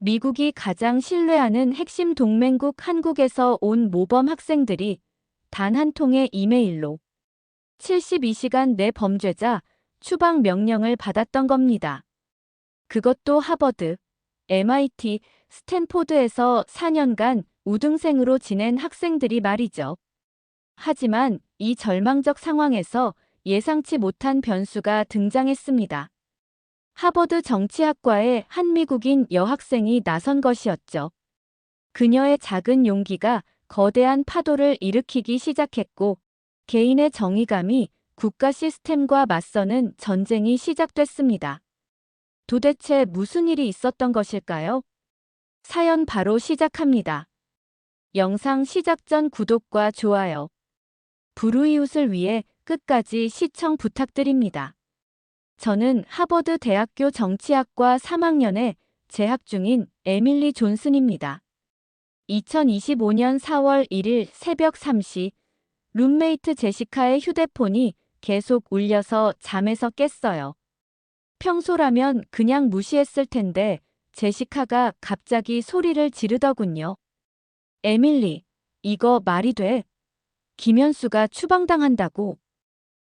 미국이 가장 신뢰하는 핵심 동맹국 한국에서 온 모범 학생들이 단 한 통의 이메일로 72시간 내 범죄자 추방 명령을 받았던 겁니다. 그것도 하버드, MIT, 스탠포드에서 4년간 우등생으로 지낸 학생들이 말이죠. 하지만 이 절망적 상황에서 예상치 못한 변수가 등장했습니다. 하버드 정치학과의 한 미국인 여학생이 나선 것이었죠. 그녀의 작은 용기가 거대한 파도를 일으키기 시작했고, 개인의 정의감이 국가 시스템과 맞서는 전쟁이 시작됐습니다. 도대체 무슨 일이 있었던 것일까요? 사연 바로 시작합니다. 영상 시작 전 구독과 좋아요, 불우이웃을 위해 끝까지 시청 부탁드립니다. 저는 하버드 대학교 정치학과 3학년에 재학 중인 에밀리 존슨입니다. 2025년 4월 1일 새벽 3시, 룸메이트 제시카의 휴대폰이 계속 울려서 잠에서 깼어요. 평소라면 그냥 무시했을 텐데 제시카가 갑자기 소리를 지르더군요. 에밀리, 이거 말이 돼? 김현수가 추방당한다고.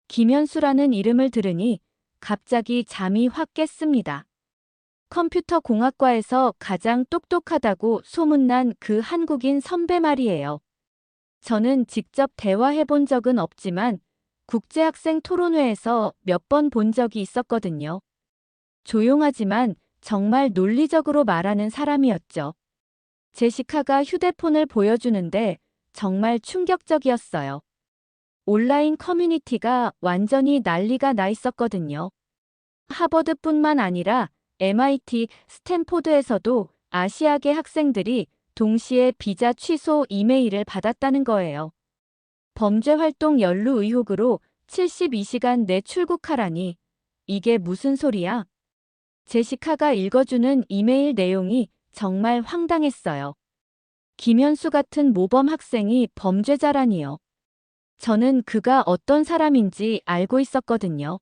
김현수라는 이름을 들으니 갑자기 잠이 확 깼습니다. 컴퓨터 공학과에서 가장 똑똑하다고 소문난 그 한국인 선배 말이에요. 저는 직접 대화해본 적은 없지만 국제학생 토론회에서 몇 번 본 적이 있었거든요. 조용하지만 정말 논리적으로 말하는 사람이었죠. 제시카가 휴대폰을 보여주는데 정말 충격적이었어요. 온라인 커뮤니티가 완전히 난리가 나 있었거든요. 하버드뿐만 아니라 MIT, 스탠포드에서도 아시아계 학생들이 동시에 비자 취소 이메일을 받았다는 거예요. 범죄 활동 연루 의혹으로 72시간 내 출국하라니. 이게 무슨 소리야? 제시카가 읽어주는 이메일 내용이 정말 황당했어요. 김현수 같은 모범 학생이 범죄자라니요. 저는 그가 어떤 사람인지 알고 있었거든요.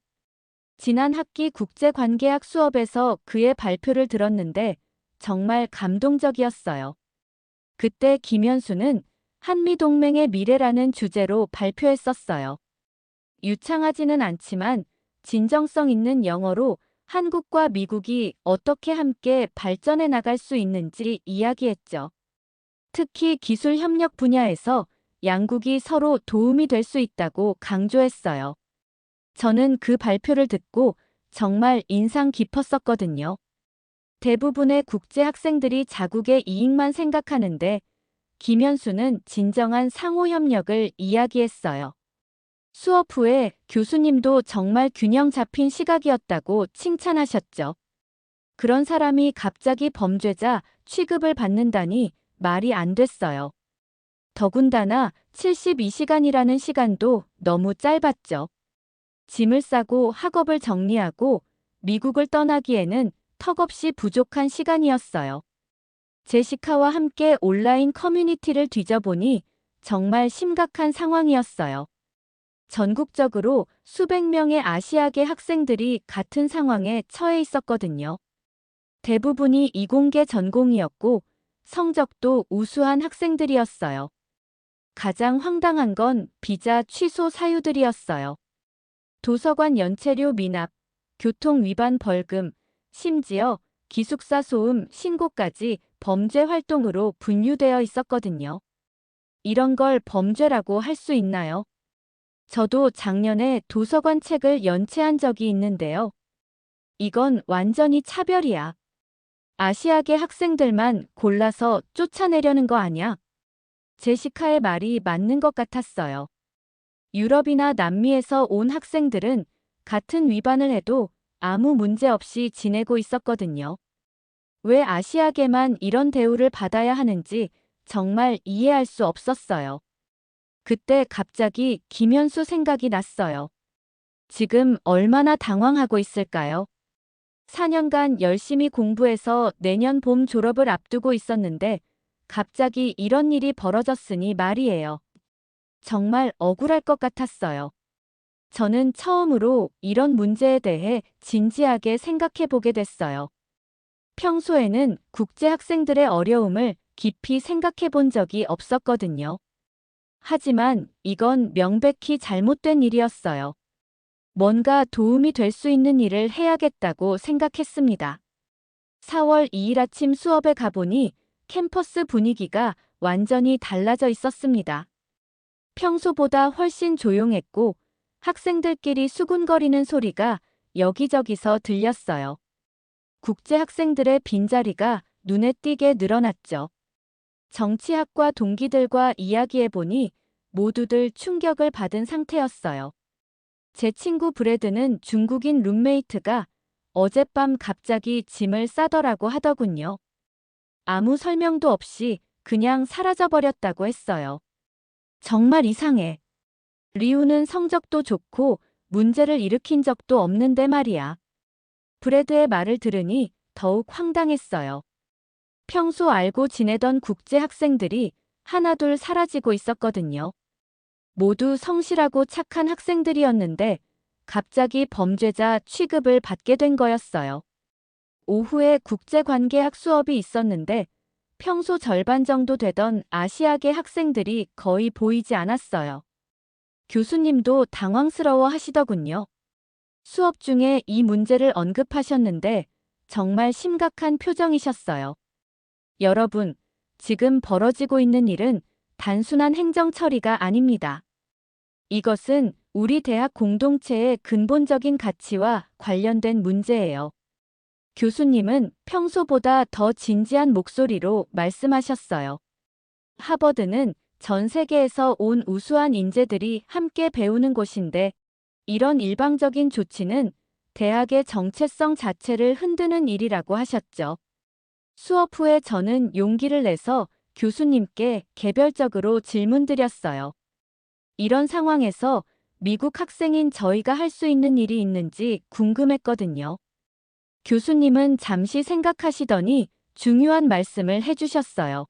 지난 학기 국제관계학 수업에서 그의 발표를 들었는데 정말 감동적이었어요. 그때 김현수는 한미동맹의 미래라는 주제로 발표했었어요. 유창하지는 않지만 진정성 있는 영어로 한국과 미국이 어떻게 함께 발전해 나갈 수 있는지 이야기했죠. 특히 기술 협력 분야에서 양국이 서로 도움이 될 수 있다고 강조했어요. 저는 그 발표를 듣고 정말 인상 깊었었거든요. 대부분의 국제 학생들이 자국의 이익만 생각하는데 김현수는 진정한 상호 협력을 이야기했어요. 수업 후에 교수님도 정말 균형 잡힌 시각이었다고 칭찬하셨죠. 그런 사람이 갑자기 범죄자 취급을 받는다니 말이 안 됐어요. 더군다나 72시간이라는 시간도 너무 짧았죠. 짐을 싸고 학업을 정리하고 미국을 떠나기에는 턱없이 부족한 시간이었어요. 제시카와 함께 온라인 커뮤니티를 뒤져보니 정말 심각한 상황이었어요. 전국적으로 수백 명의 아시아계 학생들이 같은 상황에 처해 있었거든요. 대부분이 이공계 전공이었고 성적도 우수한 학생들이었어요. 가장 황당한 건 비자 취소 사유들이었어요. 도서관 연체료 미납, 교통 위반 벌금, 심지어 기숙사 소음 신고까지 범죄 활동으로 분류되어 있었거든요. 이런 걸 범죄라고 할 수 있나요? 저도 작년에 도서관 책을 연체한 적이 있는데요. 이건 완전히 차별이야. 아시아계 학생들만 골라서 쫓아내려는 거 아냐? 제시카의 말이 맞는 것 같았어요. 유럽이나 남미에서 온 학생들은 같은 위반을 해도 아무 문제 없이 지내고 있었거든요. 왜 아시아계만 이런 대우를 받아야 하는지 정말 이해할 수 없었어요. 그때 갑자기 김현수 생각이 났어요. 지금 얼마나 당황하고 있을까요? 4년간 열심히 공부해서 내년 봄 졸업을 앞두고 있었는데 갑자기 이런 일이 벌어졌으니 말이에요. 정말 억울할 것 같았어요. 저는 처음으로 이런 문제에 대해 진지하게 생각해 보게 됐어요. 평소에는 국제 학생들의 어려움을 깊이 생각해 본 적이 없었거든요. 하지만 이건 명백히 잘못된 일이었어요. 뭔가 도움이 될 수 있는 일을 해야겠다고 생각했습니다. 4월 2일 아침 수업에 가보니 캠퍼스 분위기가 완전히 달라져 있었습니다. 평소보다 훨씬 조용했고 학생들끼리 수군거리는 소리가 여기저기서 들렸어요. 국제 학생들의 빈자리가 눈에 띄게 늘어났죠. 정치학과 동기들과 이야기해보니 모두들 충격을 받은 상태였어요. 제 친구 브래드는 중국인 룸메이트가 어젯밤 갑자기 짐을 싸더라고 하더군요. 아무 설명도 없이 그냥 사라져버렸다고 했어요. 정말 이상해. 리우는 성적도 좋고 문제를 일으킨 적도 없는데 말이야. 브래드의 말을 들으니 더욱 황당했어요. 평소 알고 지내던 국제 학생들이 하나둘 사라지고 있었거든요. 모두 성실하고 착한 학생들이었는데 갑자기 범죄자 취급을 받게 된 거였어요. 오후에 국제관계학 수업이 있었는데 평소 절반 정도 되던 아시아계 학생들이 거의 보이지 않았어요. 교수님도 당황스러워 하시더군요. 수업 중에 이 문제를 언급하셨는데 정말 심각한 표정이셨어요. 여러분, 지금 벌어지고 있는 일은 단순한 행정 처리가 아닙니다. 이것은 우리 대학 공동체의 근본적인 가치와 관련된 문제예요. 교수님은 평소보다 더 진지한 목소리로 말씀하셨어요. 하버드는 전 세계에서 온 우수한 인재들이 함께 배우는 곳인데 이런 일방적인 조치는 대학의 정체성 자체를 흔드는 일이라고 하셨죠. 수업 후에 저는 용기를 내서 교수님께 개별적으로 질문드렸어요. 이런 상황에서 미국 학생인 저희가 할 수 있는 일이 있는지 궁금했거든요. 교수님은 잠시 생각하시더니 중요한 말씀을 해주셨어요.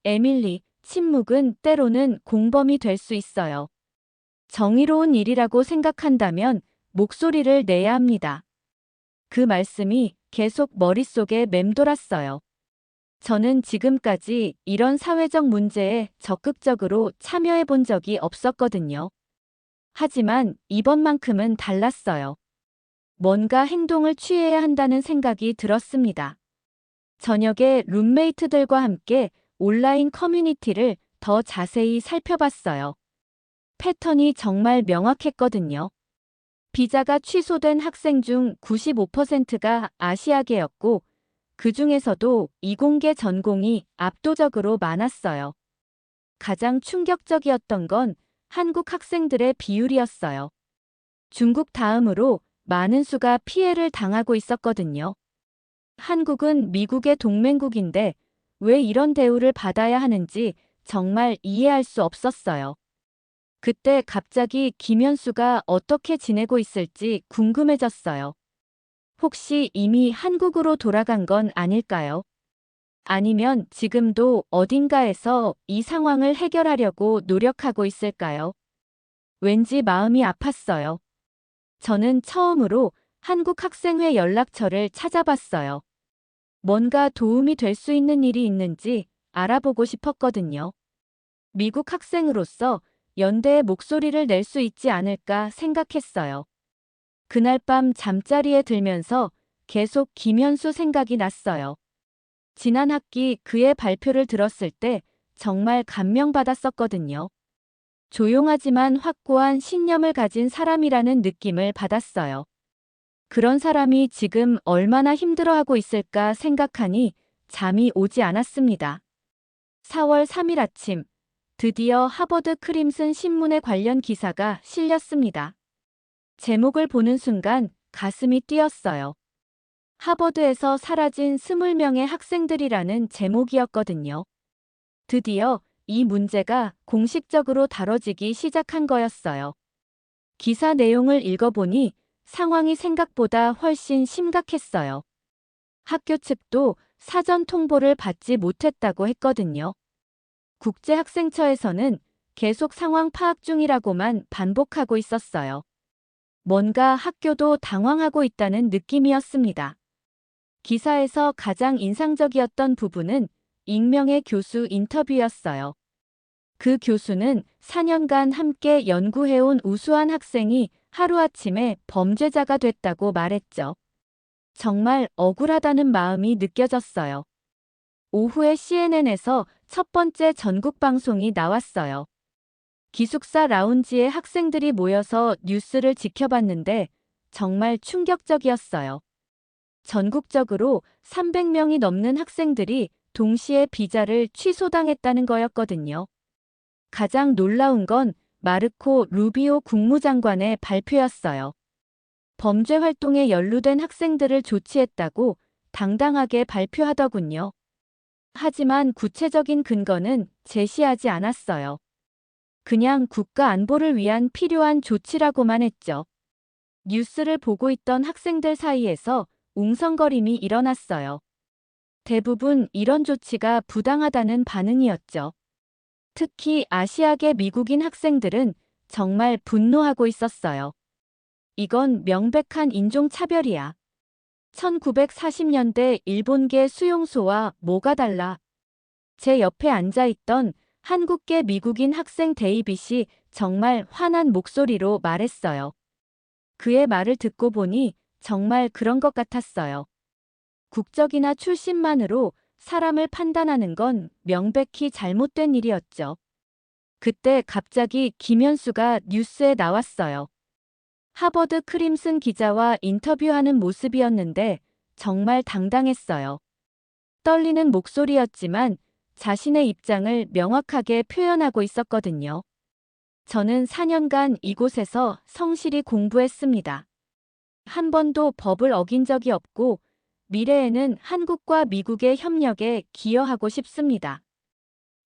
에밀리, 침묵은 때로는 공범이 될 수 있어요. 정의로운 일이라고 생각한다면 목소리를 내야 합니다. 그 말씀이 계속 머릿속에 맴돌았어요. 저는 지금까지 이런 사회적 문제에 적극적으로 참여해 본 적이 없었거든요. 하지만 이번만큼은 달랐어요. 뭔가 행동을 취해야 한다는 생각이 들었습니다. 저녁에 룸메이트들과 함께 온라인 커뮤니티를 더 자세히 살펴봤어요. 패턴이 정말 명확했거든요. 비자가 취소된 학생 중 95%가 아시아계였고 그 중에서도 이공계 전공이 압도적으로 많았어요. 가장 충격적이었던 건 한국 학생들의 비율이었어요. 중국 다음으로 많은 수가 피해를 당하고 있었거든요. 한국은 미국의 동맹국인데 왜 이런 대우를 받아야 하는지 정말 이해할 수 없었어요. 그때 갑자기 김현수가 어떻게 지내고 있을지 궁금해졌어요. 혹시 이미 한국으로 돌아간 건 아닐까요? 아니면 지금도 어딘가에서 이 상황을 해결하려고 노력하고 있을까요? 왠지 마음이 아팠어요. 저는 처음으로 한국학생회 연락처를 찾아봤어요. 뭔가 도움이 될 수 있는 일이 있는지 알아보고 싶었거든요. 미국 학생으로서 연대의 목소리를 낼 수 있지 않을까 생각했어요. 그날 밤 잠자리에 들면서 계속 김현수 생각이 났어요. 지난 학기 그의 발표를 들었을 때 정말 감명받았었거든요. 조용하지만 확고한 신념을 가진 사람이라는 느낌을 받았어요. 그런 사람이 지금 얼마나 힘들어하고 있을까 생각하니 잠이 오지 않았습니다. 4월 3일 아침, 드디어 하버드 크림슨 신문에 관련 기사가 실렸습니다. 제목을 보는 순간 가슴이 뛰었어요. 하버드에서 사라진 20명의 학생들이라는 제목이었거든요. 드디어 이 문제가 공식적으로 다뤄지기 시작한 거였어요. 기사 내용을 읽어보니 상황이 생각보다 훨씬 심각했어요. 학교 측도 사전 통보를 받지 못했다고 했거든요. 국제학생처에서는 계속 상황 파악 중이라고만 반복하고 있었어요. 뭔가 학교도 당황하고 있다는 느낌이었습니다. 기사에서 가장 인상적이었던 부분은 익명의 교수 인터뷰였어요. 그 교수는 4년간 함께 연구해온 우수한 학생이 하루아침에 범죄자가 됐다고 말했죠. 정말 억울하다는 마음이 느껴졌어요. 오후에 CNN에서 첫 번째 전국 방송이 나왔어요. 기숙사 라운지에 학생들이 모여서 뉴스를 지켜봤는데 정말 충격적이었어요. 전국적으로 300명이 넘는 학생들이 동시에 비자를 취소당했다는 거였거든요. 가장 놀라운 건 마르코 루비오 국무장관의 발표였어요. 범죄 활동에 연루된 학생들을 조치했다고 당당하게 발표하더군요. 하지만 구체적인 근거는 제시하지 않았어요. 그냥 국가 안보를 위한 필요한 조치라고만 했죠. 뉴스를 보고 있던 학생들 사이에서 웅성거림이 일어났어요. 대부분 이런 조치가 부당하다는 반응이었죠. 특히 아시아계 미국인 학생들은 정말 분노하고 있었어요. 이건 명백한 인종차별이야. 1940년대 일본계 수용소와 뭐가 달라? 제 옆에 앉아있던 한국계 미국인 학생 데이빗이 정말 화난 목소리로 말했어요. 그의 말을 듣고 보니 정말 그런 것 같았어요. 국적이나 출신만으로 사람을 판단하는 건 명백히 잘못된 일이었죠. 그때 갑자기 김현수가 뉴스에 나왔어요. 하버드 크림슨 기자와 인터뷰하는 모습이었는데 정말 당당했어요. 떨리는 목소리였지만 자신의 입장을 명확하게 표현하고 있었거든요. 저는 4년간 이곳에서 성실히 공부했습니다. 한 번도 법을 어긴 적이 없고 미래에는 한국과 미국의 협력에 기여하고 싶습니다.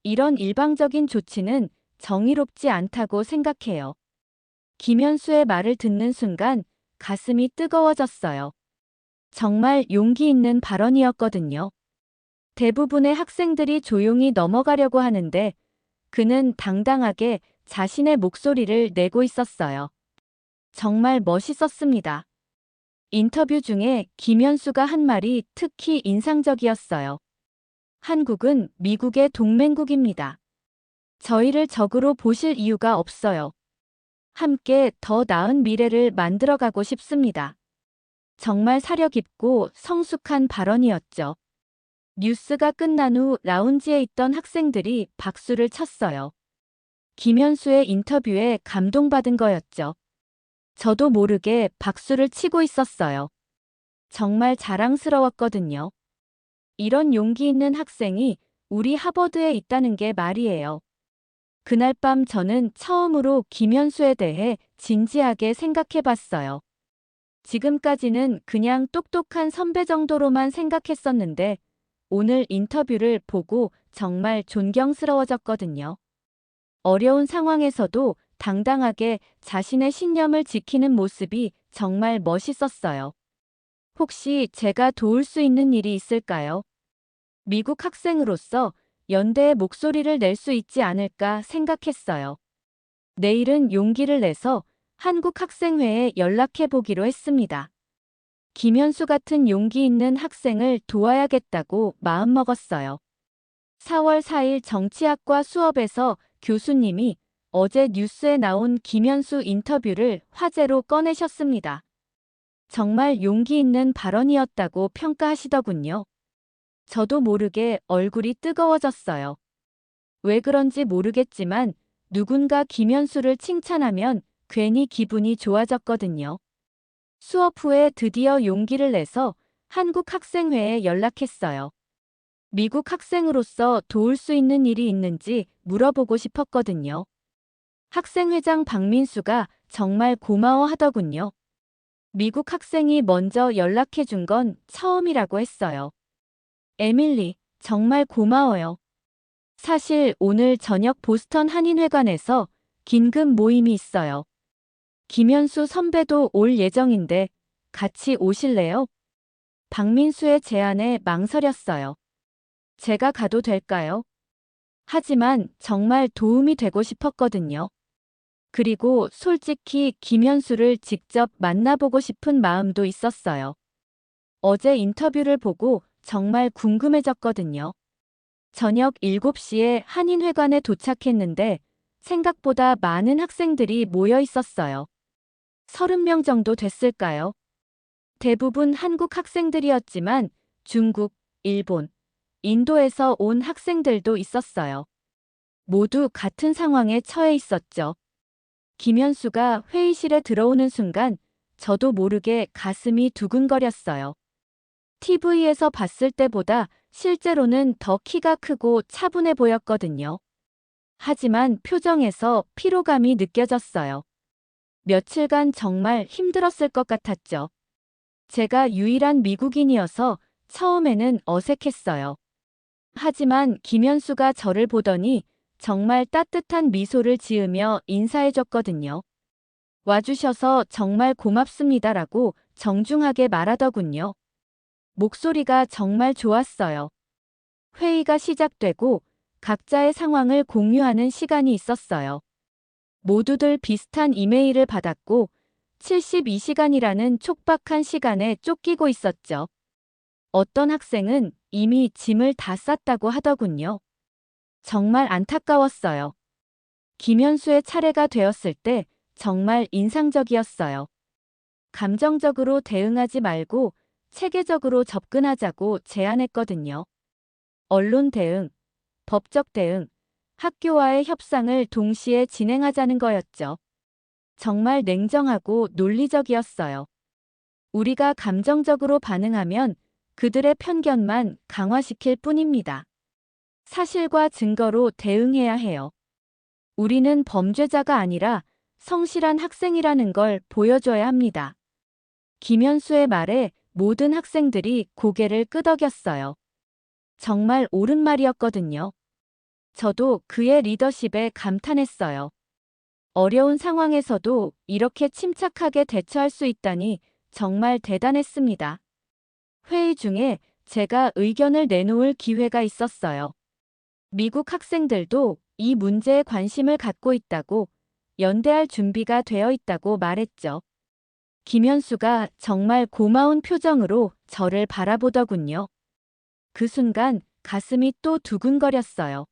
이런 일방적인 조치는 정의롭지 않다고 생각해요. 김현수의 말을 듣는 순간 가슴이 뜨거워졌어요. 정말 용기 있는 발언이었거든요. 대부분의 학생들이 조용히 넘어가려고 하는데 그는 당당하게 자신의 목소리를 내고 있었어요. 정말 멋있었습니다. 인터뷰 중에 김현수가 한 말이 특히 인상적이었어요. 한국은 미국의 동맹국입니다. 저희를 적으로 보실 이유가 없어요. 함께 더 나은 미래를 만들어가고 싶습니다. 정말 사려 깊고 성숙한 발언이었죠. 뉴스가 끝난 후 라운지에 있던 학생들이 박수를 쳤어요. 김현수의 인터뷰에 감동받은 거였죠. 저도 모르게 박수를 치고 있었어요. 정말 자랑스러웠거든요. 이런 용기 있는 학생이 우리 하버드에 있다는 게 말이에요. 그날 밤 저는 처음으로 김현수에 대해 진지하게 생각해 봤어요. 지금까지는 그냥 똑똑한 선배 정도로만 생각했었는데 오늘 인터뷰를 보고 정말 존경스러워졌거든요. 어려운 상황에서도 당당하게 자신의 신념을 지키는 모습이 정말 멋있었어요. 혹시 제가 도울 수 있는 일이 있을까요? 미국 학생으로서 연대의 목소리를 낼 수 있지 않을까 생각했어요. 내일은 용기를 내서 한국학생회에 연락해 보기로 했습니다. 김현수 같은 용기 있는 학생을 도와야겠다고 마음먹었어요. 4월 4일 정치학과 수업에서 교수님이 어제 뉴스에 나온 김현수 인터뷰를 화제로 꺼내셨습니다. 정말 용기 있는 발언이었다고 평가하시더군요. 저도 모르게 얼굴이 뜨거워졌어요. 왜 그런지 모르겠지만 누군가 김현수를 칭찬하면 괜히 기분이 좋아졌거든요. 수업 후에 드디어 용기를 내서 한국학생회에 연락했어요. 미국 학생으로서 도울 수 있는 일이 있는지 물어보고 싶었거든요. 학생회장 박민수가 정말 고마워하더군요. 미국 학생이 먼저 연락해 준 건 처음이라고 했어요. 에밀리, 정말 고마워요. 사실 오늘 저녁 보스턴 한인회관에서 긴급 모임이 있어요. 김현수 선배도 올 예정인데 같이 오실래요? 박민수의 제안에 망설였어요. 제가 가도 될까요? 하지만 정말 도움이 되고 싶었거든요. 그리고 솔직히 김현수를 직접 만나보고 싶은 마음도 있었어요. 어제 인터뷰를 보고 정말 궁금해졌거든요. 저녁 7시에 한인회관에 도착했는데 생각보다 많은 학생들이 모여 있었어요. 30명 정도 됐을까요? 대부분 한국 학생들이었지만 중국, 일본, 인도에서 온 학생들도 있었어요. 모두 같은 상황에 처해 있었죠. 김현수가 회의실에 들어오는 순간 저도 모르게 가슴이 두근거렸어요. TV에서 봤을 때보다 실제로는 더 키가 크고 차분해 보였거든요. 하지만 표정에서 피로감이 느껴졌어요. 며칠간 정말 힘들었을 것 같았죠. 제가 유일한 미국인이어서 처음에는 어색했어요. 하지만 김현수가 저를 보더니 정말 따뜻한 미소를 지으며 인사해줬거든요. 와주셔서 정말 고맙습니다라고 정중하게 말하더군요. 목소리가 정말 좋았어요. 회의가 시작되고 각자의 상황을 공유하는 시간이 있었어요. 모두들 비슷한 이메일을 받았고 72시간이라는 촉박한 시간에 쫓기고 있었죠. 어떤 학생은 이미 짐을 다 쌌다고 하더군요. 정말 안타까웠어요. 김현수의 차례가 되었을 때 정말 인상적이었어요. 감정적으로 대응하지 말고 체계적으로 접근하자고 제안했거든요. 언론 대응, 법적 대응, 학교와의 협상을 동시에 진행하자는 거였죠. 정말 냉정하고 논리적이었어요. 우리가 감정적으로 반응하면 그들의 편견만 강화시킬 뿐입니다. 사실과 증거로 대응해야 해요. 우리는 범죄자가 아니라 성실한 학생이라는 걸 보여줘야 합니다. 김현수의 말에 모든 학생들이 고개를 끄덕였어요. 정말 옳은 말이었거든요. 저도 그의 리더십에 감탄했어요. 어려운 상황에서도 이렇게 침착하게 대처할 수 있다니 정말 대단했습니다. 회의 중에 제가 의견을 내놓을 기회가 있었어요. 미국 학생들도 이 문제에 관심을 갖고 있다고, 연대할 준비가 되어 있다고 말했죠. 김현수가 정말 고마운 표정으로 저를 바라보더군요. 그 순간 가슴이 또 두근거렸어요.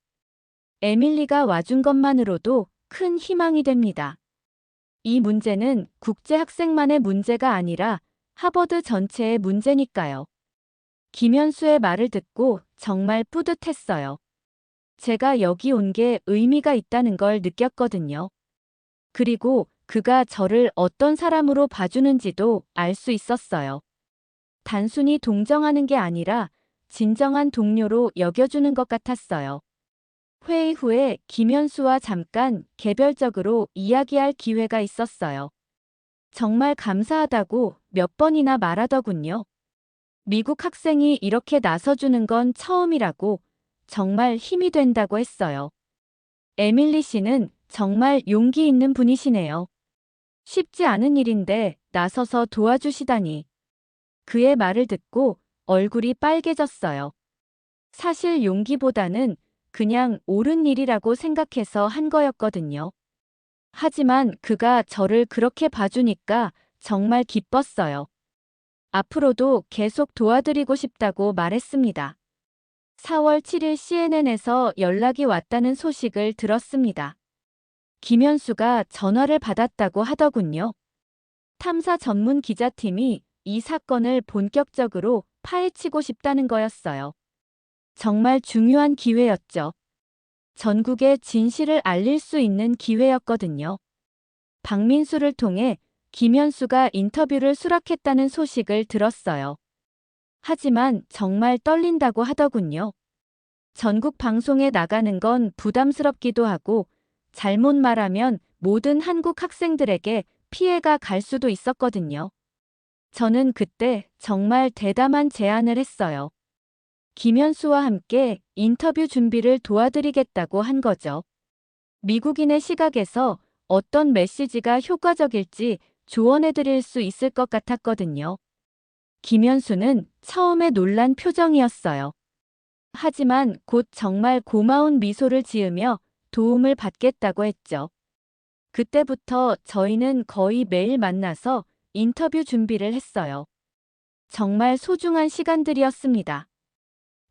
에밀리가 와준 것만으로도 큰 희망이 됩니다. 이 문제는 국제 학생만의 문제가 아니라 하버드 전체의 문제니까요. 김현수의 말을 듣고 정말 뿌듯했어요. 제가 여기 온 게 의미가 있다는 걸 느꼈거든요. 그리고 그가 저를 어떤 사람으로 봐주는지도 알 수 있었어요. 단순히 동정하는 게 아니라 진정한 동료로 여겨주는 것 같았어요. 회의 후에 김현수와 잠깐 개별적으로 이야기할 기회가 있었어요. 정말 감사하다고 몇 번이나 말하더군요. 미국 학생이 이렇게 나서주는 건 처음이라고, 정말 힘이 된다고 했어요. 에밀리 씨는 정말 용기 있는 분이시네요. 쉽지 않은 일인데 나서서 도와주시다니. 그의 말을 듣고 얼굴이 빨개졌어요. 사실 용기보다는 그냥 옳은 일이라고 생각해서 한 거였거든요. 하지만 그가 저를 그렇게 봐주니까 정말 기뻤어요. 앞으로도 계속 도와드리고 싶다고 말했습니다. 4월 7일 CNN에서 연락이 왔다는 소식을 들었습니다. 김현수가 전화를 받았다고 하더군요. 탐사 전문 기자팀이 이 사건을 본격적으로 파헤치고 싶다는 거였어요. 정말 중요한 기회였죠. 전국에 진실을 알릴 수 있는 기회였거든요. 박민수를 통해 김현수가 인터뷰를 수락했다는 소식을 들었어요. 하지만 정말 떨린다고 하더군요. 전국 방송에 나가는 건 부담스럽기도 하고 잘못 말하면 모든 한국 학생들에게 피해가 갈 수도 있었거든요. 저는 그때 정말 대담한 제안을 했어요. 김현수와 함께 인터뷰 준비를 도와드리겠다고 한 거죠. 미국인의 시각에서 어떤 메시지가 효과적일지 조언해드릴 수 있을 것 같았거든요. 김현수는 처음에 놀란 표정이었어요. 하지만 곧 정말 고마운 미소를 지으며 도움을 받겠다고 했죠. 그때부터 저희는 거의 매일 만나서 인터뷰 준비를 했어요. 정말 소중한 시간들이었습니다.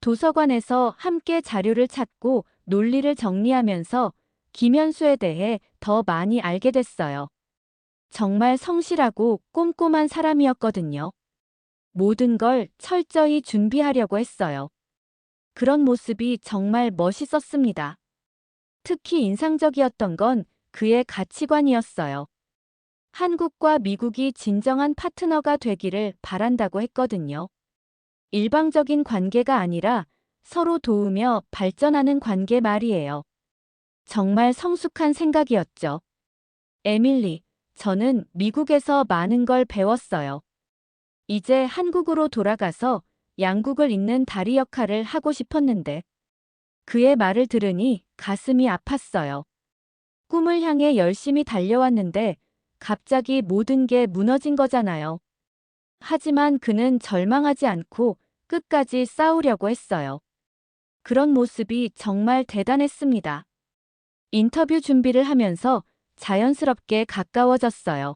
도서관에서 함께 자료를 찾고 논리를 정리하면서 김현수에 대해 더 많이 알게 됐어요. 정말 성실하고 꼼꼼한 사람이었거든요. 모든 걸 철저히 준비하려고 했어요. 그런 모습이 정말 멋있었습니다. 특히 인상적이었던 건 그의 가치관이었어요. 한국과 미국이 진정한 파트너가 되기를 바란다고 했거든요. 일방적인 관계가 아니라 서로 도우며 발전하는 관계 말이에요. 정말 성숙한 생각이었죠. 에밀리, 저는 미국에서 많은 걸 배웠어요. 이제 한국으로 돌아가서 양국을 잇는 다리 역할을 하고 싶었는데 그의 말을 들으니 가슴이 아팠어요. 꿈을 향해 열심히 달려왔는데 갑자기 모든 게 무너진 거잖아요. 하지만 그는 절망하지 않고 끝까지 싸우려고 했어요. 그런 모습이 정말 대단했습니다. 인터뷰 준비를 하면서 자연스럽게 가까워졌어요.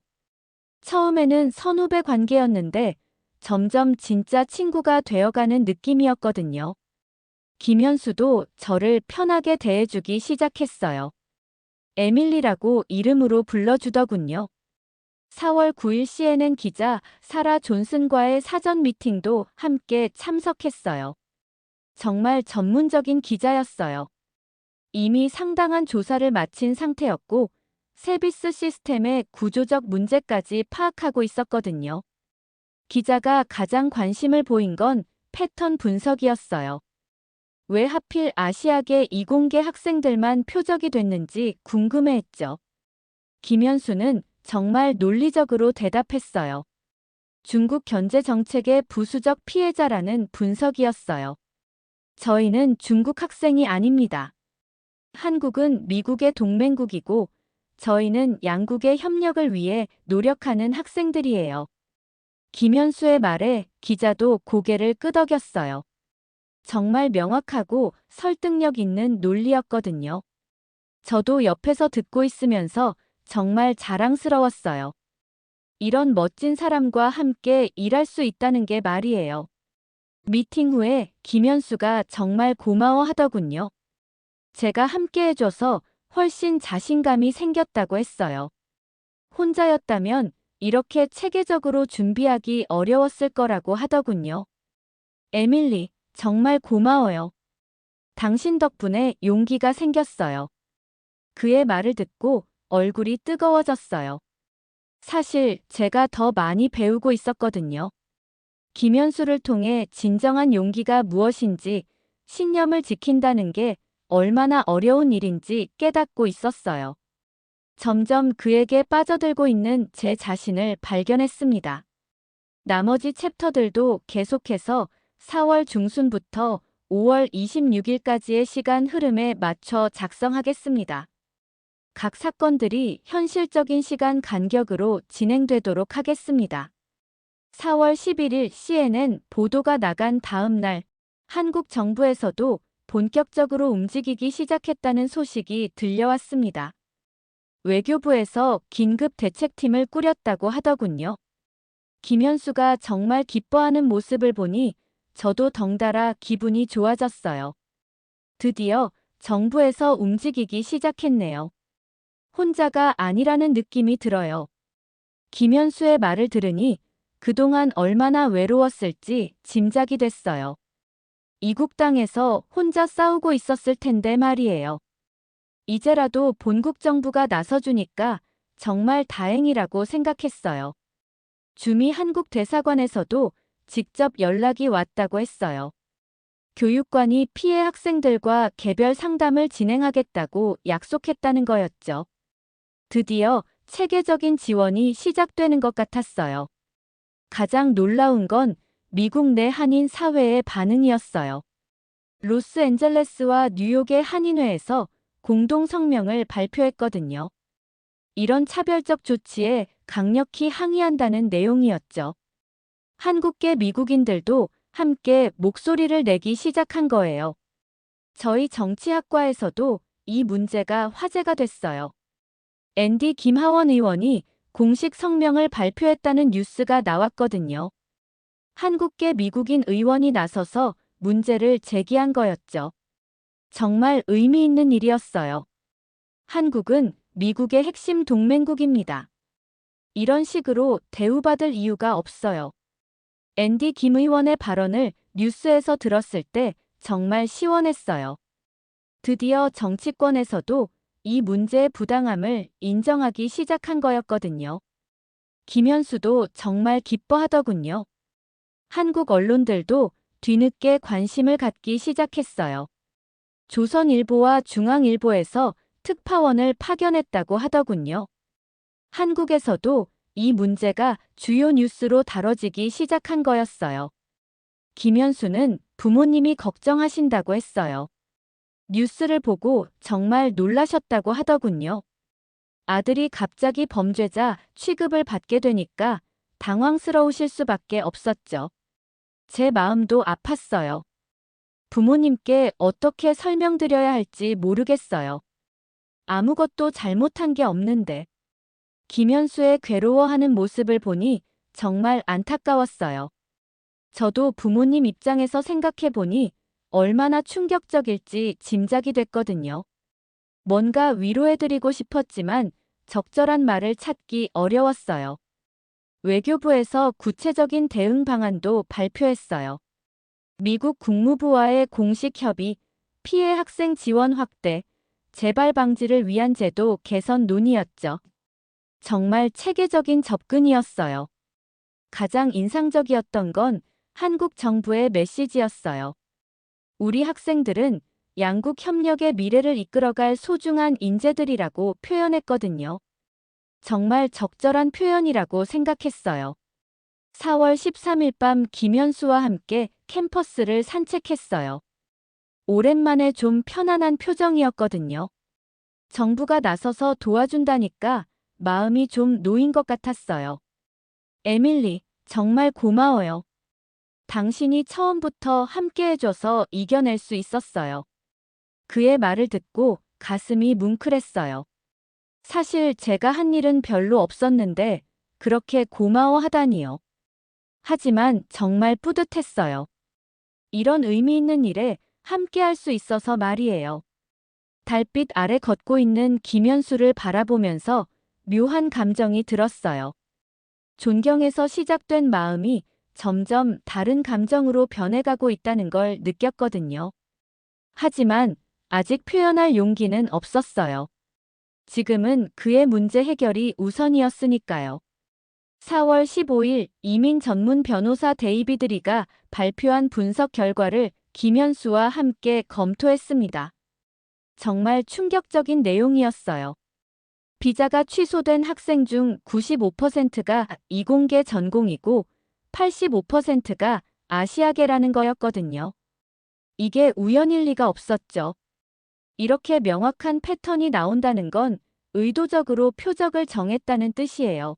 처음에는 선후배 관계였는데 점점 진짜 친구가 되어가는 느낌이었거든요. 김현수도 저를 편하게 대해주기 시작했어요. 에밀리라고 이름으로 불러주더군요. 4월 9일 CNN 기자 사라 존슨과의 사전 미팅도 함께 참석했어요. 정말 전문적인 기자였어요. 이미 상당한 조사를 마친 상태였고 세비스 시스템의 구조적 문제까지 파악하고 있었거든요. 기자가 가장 관심을 보인 건 패턴 분석이었어요. 왜 하필 아시아계 이공계 학생들만 표적이 됐는지 궁금해했죠. 김현수는 정말 논리적으로 대답했어요. 중국 견제 정책의 부수적 피해자라는 분석이었어요. 저희는 중국 학생이 아닙니다. 한국은 미국의 동맹국이고 저희는 양국의 협력을 위해 노력하는 학생들이에요. 김현수의 말에 기자도 고개를 끄덕였어요. 정말 명확하고 설득력 있는 논리였거든요. 저도 옆에서 듣고 있으면서 정말 자랑스러웠어요. 이런 멋진 사람과 함께 일할 수 있다는 게 말이에요. 미팅 후에 김현수가 정말 고마워하더군요. 제가 함께 해줘서 훨씬 자신감이 생겼다고 했어요. 혼자였다면 이렇게 체계적으로 준비하기 어려웠을 거라고 하더군요. 에밀리, 정말 고마워요. 당신 덕분에 용기가 생겼어요. 그의 말을 듣고 얼굴이 뜨거워졌어요. 사실 제가 더 많이 배우고 있었거든요. 김현수를 통해 진정한 용기가 무엇인지, 신념을 지킨다는 게 얼마나 어려운 일인지 깨닫고 있었어요. 점점 그에게 빠져들고 있는 제 자신을 발견했습니다. 나머지 챕터들도 계속해서 4월 중순부터 5월 26일까지의 시간 흐름에 맞춰 작성하겠습니다. 각 사건들이 현실적인 시간 간격으로 진행되도록 하겠습니다. 4월 11일 CNN 보도가 나간 다음 날 한국 정부에서도 본격적으로 움직이기 시작했다는 소식이 들려왔습니다. 외교부에서 긴급 대책팀을 꾸렸다고 하더군요. 김현수가 정말 기뻐하는 모습을 보니 저도 덩달아 기분이 좋아졌어요. 드디어 정부에서 움직이기 시작했네요. 혼자가 아니라는 느낌이 들어요. 김현수의 말을 들으니 그동안 얼마나 외로웠을지 짐작이 됐어요. 이국 땅에서 혼자 싸우고 있었을 텐데 말이에요. 이제라도 본국 정부가 나서주니까 정말 다행이라고 생각했어요. 주미 한국 대사관에서도 직접 연락이 왔다고 했어요. 교육관이 피해 학생들과 개별 상담을 진행하겠다고 약속했다는 거였죠. 드디어 체계적인 지원이 시작되는 것 같았어요. 가장 놀라운 건 미국 내 한인 사회의 반응이었어요. 로스앤젤레스와 뉴욕의 한인회에서 공동 성명을 발표했거든요. 이런 차별적 조치에 강력히 항의한다는 내용이었죠. 한국계 미국인들도 함께 목소리를 내기 시작한 거예요. 저희 정치학과에서도 이 문제가 화제가 됐어요. 앤디 김하원 의원이 공식 성명을 발표했다는 뉴스가 나왔거든요. 한국계 미국인 의원이 나서서 문제를 제기한 거였죠. 정말 의미 있는 일이었어요. 한국은 미국의 핵심 동맹국입니다. 이런 식으로 대우받을 이유가 없어요. 앤디 김 의원의 발언을 뉴스에서 들었을 때 정말 시원했어요. 드디어 정치권에서도 이 문제의 부당함을 인정하기 시작한 거였거든요. 김현수도 정말 기뻐하더군요. 한국 언론들도 뒤늦게 관심을 갖기 시작했어요. 조선일보와 중앙일보에서 특파원을 파견했다고 하더군요. 한국에서도 이 문제가 주요 뉴스로 다뤄지기 시작한 거였어요. 김현수는 부모님이 걱정하신다고 했어요. 뉴스를 보고 정말 놀라셨다고 하더군요. 아들이 갑자기 범죄자 취급을 받게 되니까 당황스러우실 수밖에 없었죠. 제 마음도 아팠어요. 부모님께 어떻게 설명드려야 할지 모르겠어요. 아무것도 잘못한 게 없는데. 김현수의 괴로워하는 모습을 보니 정말 안타까웠어요. 저도 부모님 입장에서 생각해 보니 얼마나 충격적일지 짐작이 됐거든요. 뭔가 위로해드리고 싶었지만 적절한 말을 찾기 어려웠어요. 외교부에서 구체적인 대응 방안도 발표했어요. 미국 국무부와의 공식 협의, 피해 학생 지원 확대, 재발 방지를 위한 제도 개선 논의였죠. 정말 체계적인 접근이었어요. 가장 인상적이었던 건 한국 정부의 메시지였어요. 우리 학생들은 양국 협력의 미래를 이끌어갈 소중한 인재들이라고 표현했거든요. 정말 적절한 표현이라고 생각했어요. 4월 13일 밤 김현수와 함께 캠퍼스를 산책했어요. 오랜만에 좀 편안한 표정이었거든요. 정부가 나서서 도와준다니까 마음이 좀 놓인 것 같았어요. 에밀리, 정말 고마워요. 당신이 처음부터 함께 해줘서 이겨낼 수 있었어요. 그의 말을 듣고 가슴이 뭉클했어요. 사실 제가 한 일은 별로 없었는데 그렇게 고마워하다니요. 하지만 정말 뿌듯했어요. 이런 의미 있는 일에 함께 할 수 있어서 말이에요. 달빛 아래 걷고 있는 김현수를 바라보면서 묘한 감정이 들었어요. 존경에서 시작된 마음이 점점 다른 감정으로 변해가고 있다는 걸 느꼈거든요. 하지만 아직 표현할 용기는 없었어요. 지금은 그의 문제 해결이 우선이었으니까요. 4월 15일 이민 전문 변호사 데이비드 리가 발표한 분석 결과를 김현수와 함께 검토했습니다. 정말 충격적인 내용이었어요. 비자가 취소된 학생 중 95%가 이공계 전공이고 85%가 아시아계라는 거였거든요. 이게 우연일 리가 없었죠. 이렇게 명확한 패턴이 나온다는 건 의도적으로 표적을 정했다는 뜻이에요.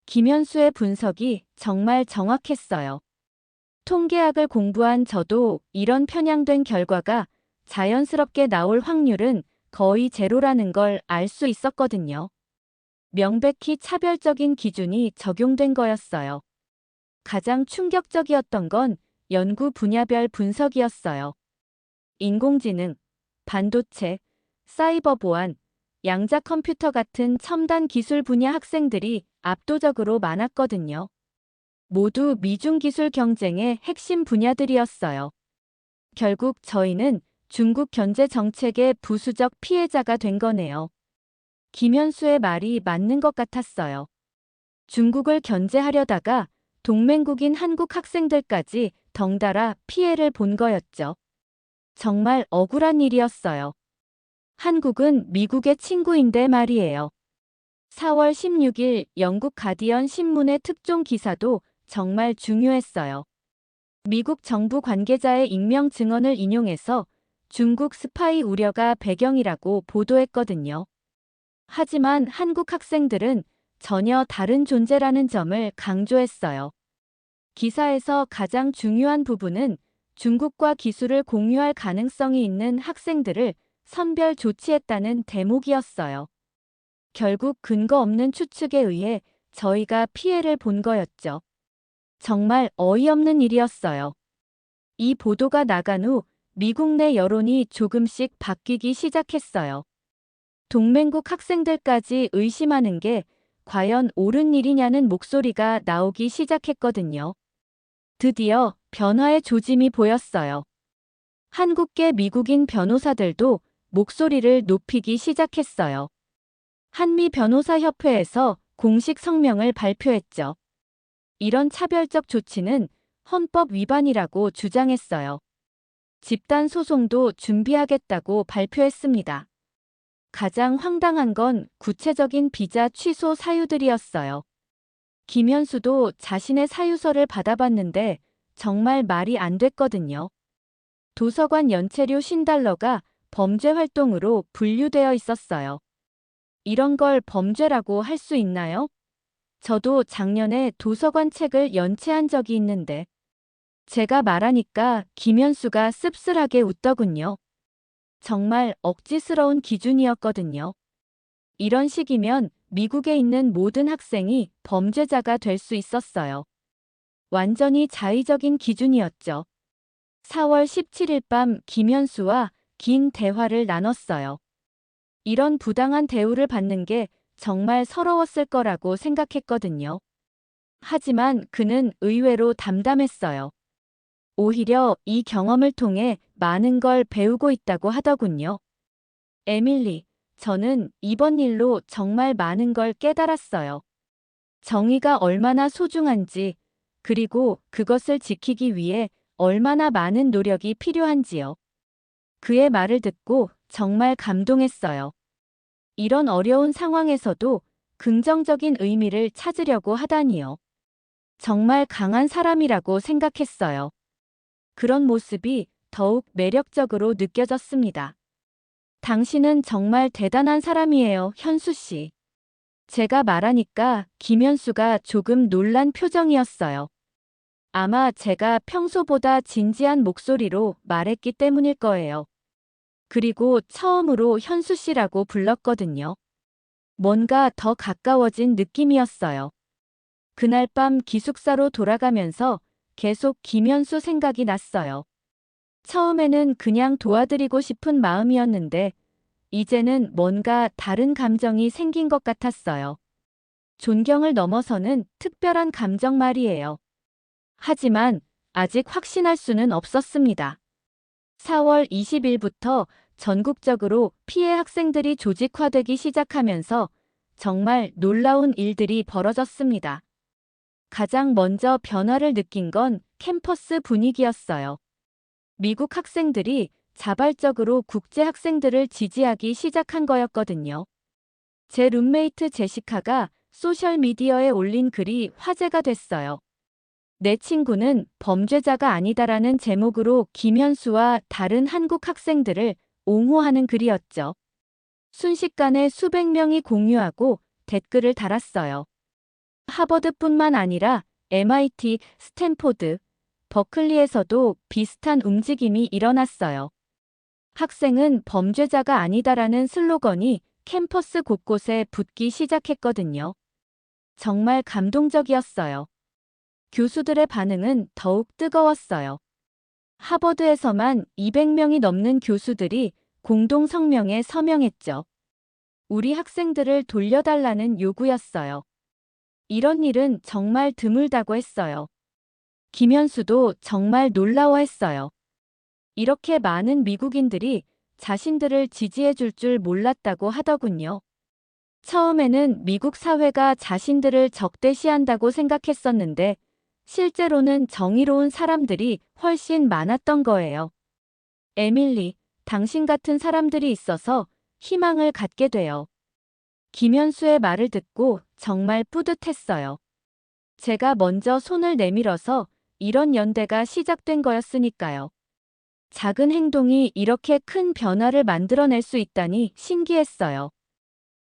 김현수의 분석이 정말 정확했어요. 통계학을 공부한 저도 이런 편향된 결과가 자연스럽게 나올 확률은 거의 제로라는 걸 알 수 있었거든요. 명백히 차별적인 기준이 적용된 거였어요. 가장 충격적이었던 건 연구 분야별 분석이었어요. 인공지능, 반도체, 사이버 보안, 양자 컴퓨터 같은 첨단 기술 분야 학생들이 압도적으로 많았거든요. 모두 미중 기술 경쟁의 핵심 분야들이었어요. 결국 저희는 중국 견제 정책의 부수적 피해자가 된 거네요. 김현수의 말이 맞는 것 같았어요. 중국을 견제하려다가 동맹국인 한국 학생들까지 덩달아 피해를 본 거였죠. 정말 억울한 일이었어요. 한국은 미국의 친구인데 말이에요. 4월 16일 영국 가디언 신문의 특종 기사도 정말 중요했어요. 미국 정부 관계자의 익명 증언을 인용해서 중국 스파이 우려가 배경이라고 보도했거든요. 하지만 한국 학생들은 전혀 다른 존재라는 점을 강조했어요. 기사에서 가장 중요한 부분은 중국과 기술을 공유할 가능성이 있는 학생들을 선별 조치했다는 대목이었어요. 결국 근거 없는 추측에 의해 저희가 피해를 본 거였죠. 정말 어이없는 일이었어요. 이 보도가 나간 후 미국 내 여론이 조금씩 바뀌기 시작했어요. 동맹국 학생들까지 의심하는 게 과연 옳은 일이냐는 목소리가 나오기 시작했거든요. 드디어 변화의 조짐이 보였어요. 한국계 미국인 변호사들도 목소리를 높이기 시작했어요. 한미변호사협회에서 공식 성명을 발표했죠. 이런 차별적 조치는 헌법 위반이라고 주장했어요. 집단 소송도 준비하겠다고 발표했습니다. 가장 황당한 건 구체적인 비자 취소 사유들이었어요. 김현수도 자신의 사유서를 받아봤는데 정말 말이 안 됐거든요. 도서관 연체료 $50가 범죄 활동으로 분류되어 있었어요. 이런 걸 범죄라고 할 수 있나요? 저도 작년에 도서관 책을 연체한 적이 있는데 제가 말하니까 김현수가 씁쓸하게 웃더군요. 정말 억지스러운 기준이었거든요. 이런 식이면 미국에 있는 모든 학생이 범죄자가 될 수 있었어요. 완전히 자의적인 기준이었죠. 4월 17일 밤 김현수와 긴 대화를 나눴어요. 이런 부당한 대우를 받는 게 정말 서러웠을 거라고 생각했거든요. 하지만 그는 의외로 담담했어요. 오히려 이 경험을 통해 많은 걸 배우고 있다고 하더군요. 에밀리, 저는 이번 일로 정말 많은 걸 깨달았어요. 정의가 얼마나 소중한지, 그리고 그것을 지키기 위해 얼마나 많은 노력이 필요한지요. 그의 말을 듣고 정말 감동했어요. 이런 어려운 상황에서도 긍정적인 의미를 찾으려고 하다니요. 정말 강한 사람이라고 생각했어요. 그런 모습이 더욱 매력적으로 느껴졌습니다. 당신은 정말 대단한 사람이에요, 현수 씨. 제가 말하니까 김현수가 조금 놀란 표정이었어요. 아마 제가 평소보다 진지한 목소리로 말했기 때문일 거예요. 그리고 처음으로 현수 씨라고 불렀거든요. 뭔가 더 가까워진 느낌이었어요. 그날 밤 기숙사로 돌아가면서 계속 김현수 생각이 났어요. 처음에는 그냥 도와드리고 싶은 마음이었는데 이제는 뭔가 다른 감정이 생긴 것 같았어요. 존경을 넘어서는 특별한 감정 말이에요. 하지만 아직 확신할 수는 없었습니다. 4월 20일부터 전국적으로 피해 학생들이 조직화되기 시작하면서 정말 놀라운 일들이 벌어졌습니다. 가장 먼저 변화를 느낀 건 캠퍼스 분위기였어요. 미국 학생들이 자발적으로 국제 학생들을 지지하기 시작한 거였거든요. 제 룸메이트 제시카가 소셜미디어에 올린 글이 화제가 됐어요. 내 친구는 범죄자가 아니다라는 제목으로 김현수와 다른 한국 학생들을 옹호하는 글이었죠. 순식간에 수백 명이 공유하고 댓글을 달았어요. 하버드뿐만 아니라 MIT, 스탠포드, 버클리에서도 비슷한 움직임이 일어났어요. 학생은 범죄자가 아니다라는 슬로건이 캠퍼스 곳곳에 붙기 시작했거든요. 정말 감동적이었어요. 교수들의 반응은 더욱 뜨거웠어요. 하버드에서만 200명이 넘는 교수들이 공동 성명에 서명했죠. 우리 학생들을 돌려달라는 요구였어요. 이런 일은 정말 드물다고 했어요. 김현수도 정말 놀라워했어요. 이렇게 많은 미국인들이 자신들을 지지해 줄 몰랐다고 하더군요. 처음에는 미국 사회가 자신들을 적대시한다고 생각했었는데 실제로는 정의로운 사람들이 훨씬 많았던 거예요. 에밀리, 당신 같은 사람들이 있어서 희망을 갖게 돼요. 김현수의 말을 듣고 정말 뿌듯했어요. 제가 먼저 손을 내밀어서 이런 연대가 시작된 거였으니까요. 작은 행동이 이렇게 큰 변화를 만들어낼 수 있다니 신기했어요.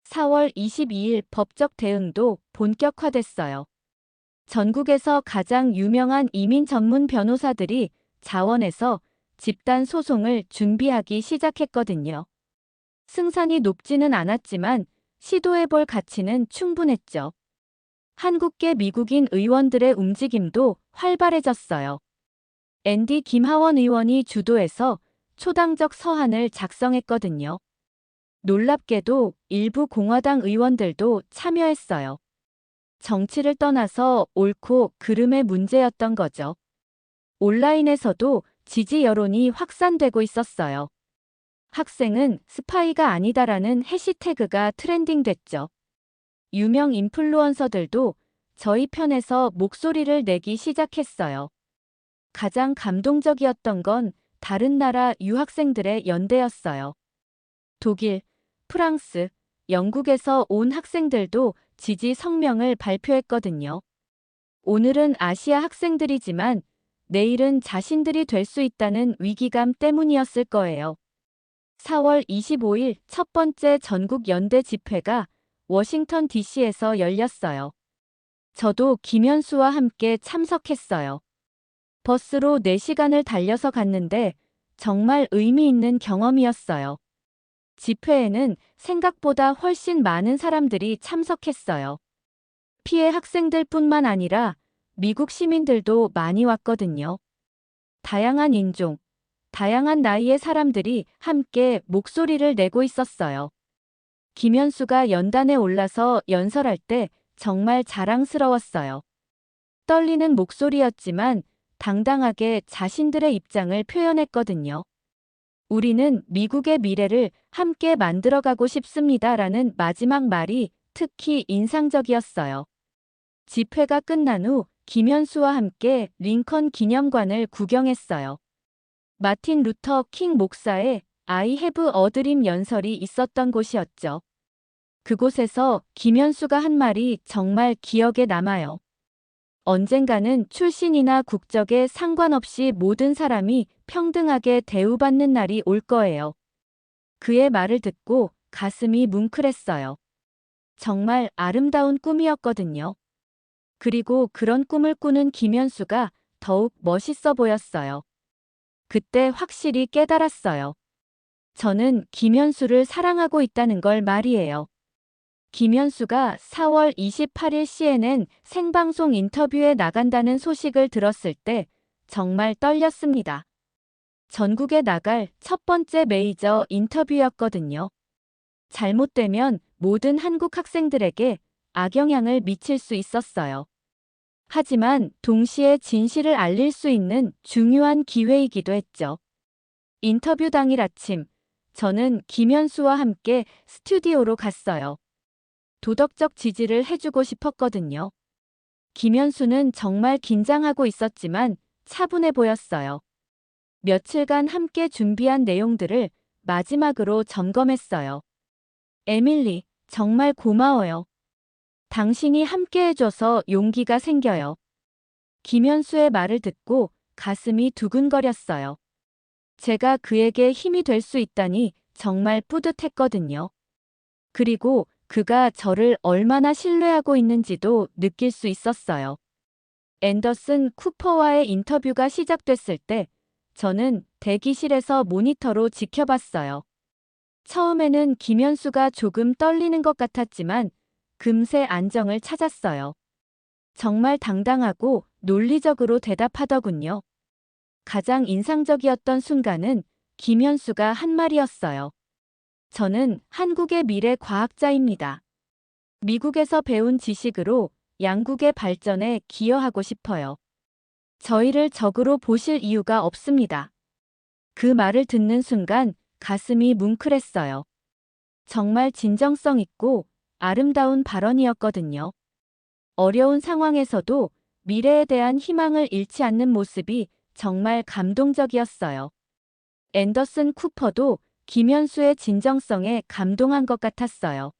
4월 22일 법적 대응도 본격화됐어요. 전국에서 가장 유명한 이민 전문 변호사들이 자원해서 집단 소송을 준비하기 시작했거든요. 승산이 높지는 않았지만 시도해볼 가치는 충분했죠. 한국계 미국인 의원들의 움직임도 활발해졌어요. 앤디 김하원 의원이 주도해서 초당적 서한을 작성했거든요. 놀랍게도 일부 공화당 의원들도 참여했어요. 정치를 떠나서 옳고 그름의 문제였던 거죠. 온라인에서도 지지 여론이 확산되고 있었어요. 학생은 스파이가 아니다라는 해시태그가 트렌딩됐죠. 유명 인플루언서들도 저희 편에서 목소리를 내기 시작했어요. 가장 감동적이었던 건 다른 나라 유학생들의 연대였어요. 독일, 프랑스, 영국에서 온 학생들도 지지 성명을 발표했거든요. 오늘은 아시아 학생들이지만 내일은 자신들이 될 수 있다는 위기감 때문이었을 거예요. 4월 25일 첫 번째 전국 연대 집회가 워싱턴 DC에서 열렸어요. 저도 김현수와 함께 참석했어요. 버스로 4시간을 달려서 갔는데 정말 의미 있는 경험이었어요. 집회에는 생각보다 훨씬 많은 사람들이 참석했어요. 피해 학생들뿐만 아니라 미국 시민들도 많이 왔거든요. 다양한 인종, 다양한 나이의 사람들이 함께 목소리를 내고 있었어요. 김현수가 연단에 올라서 연설할 때 정말 자랑스러웠어요. 떨리는 목소리였지만 당당하게 자신들의 입장을 표현했거든요. 우리는 미국의 미래를 함께 만들어가고 싶습니다라는 마지막 말이 특히 인상적이었어요. 집회가 끝난 후 김현수와 함께 링컨 기념관을 구경했어요. 마틴 루터 킹 목사의 I have a dream 연설이 있었던 곳이었죠. 그곳에서 김현수가 한 말이 정말 기억에 남아요. 언젠가는 출신이나 국적에 상관없이 모든 사람이 평등하게 대우받는 날이 올 거예요. 그의 말을 듣고 가슴이 뭉클했어요. 정말 아름다운 꿈이었거든요. 그리고 그런 꿈을 꾸는 김현수가 더욱 멋있어 보였어요. 그때 확실히 깨달았어요. 저는 김현수를 사랑하고 있다는 걸 말이에요. 김현수가 4월 28일 CNN 생방송 인터뷰에 나간다는 소식을 들었을 때 정말 떨렸습니다. 전국에 나갈 첫 번째 메이저 인터뷰였거든요. 잘못되면 모든 한국 학생들에게 악영향을 미칠 수 있었어요. 하지만 동시에 진실을 알릴 수 있는 중요한 기회이기도 했죠. 인터뷰 당일 아침, 저는 김현수와 함께 스튜디오로 갔어요. 도덕적 지지를 해주고 싶었거든요. 김현수는 정말 긴장하고 있었지만 차분해 보였어요. 며칠간 함께 준비한 내용들을 마지막으로 점검했어요. 에밀리, 정말 고마워요. 당신이 함께 해줘서 용기가 생겨요. 김현수의 말을 듣고 가슴이 두근거렸어요. 제가 그에게 힘이 될 수 있다니 정말 뿌듯했거든요. 그리고 그가 저를 얼마나 신뢰하고 있는지도 느낄 수 있었어요. 앤더슨 쿠퍼와의 인터뷰가 시작됐을 때 저는 대기실에서 모니터로 지켜봤어요. 처음에는 김현수가 조금 떨리는 것 같았지만 금세 안정을 찾았어요. 정말 당당하고 논리적으로 대답하더군요. 가장 인상적이었던 순간은 김현수가 한 말이었어요. 저는 한국의 미래 과학자입니다. 미국에서 배운 지식으로 양국의 발전에 기여하고 싶어요. 저희를 적으로 보실 이유가 없습니다. 그 말을 듣는 순간 가슴이 뭉클했어요. 정말 진정성 있고 아름다운 발언이었거든요. 어려운 상황에서도 미래에 대한 희망을 잃지 않는 모습이 정말 감동적이었어요. 앤더슨 쿠퍼도 김현수의 진정성에 감동한 것 같았어요.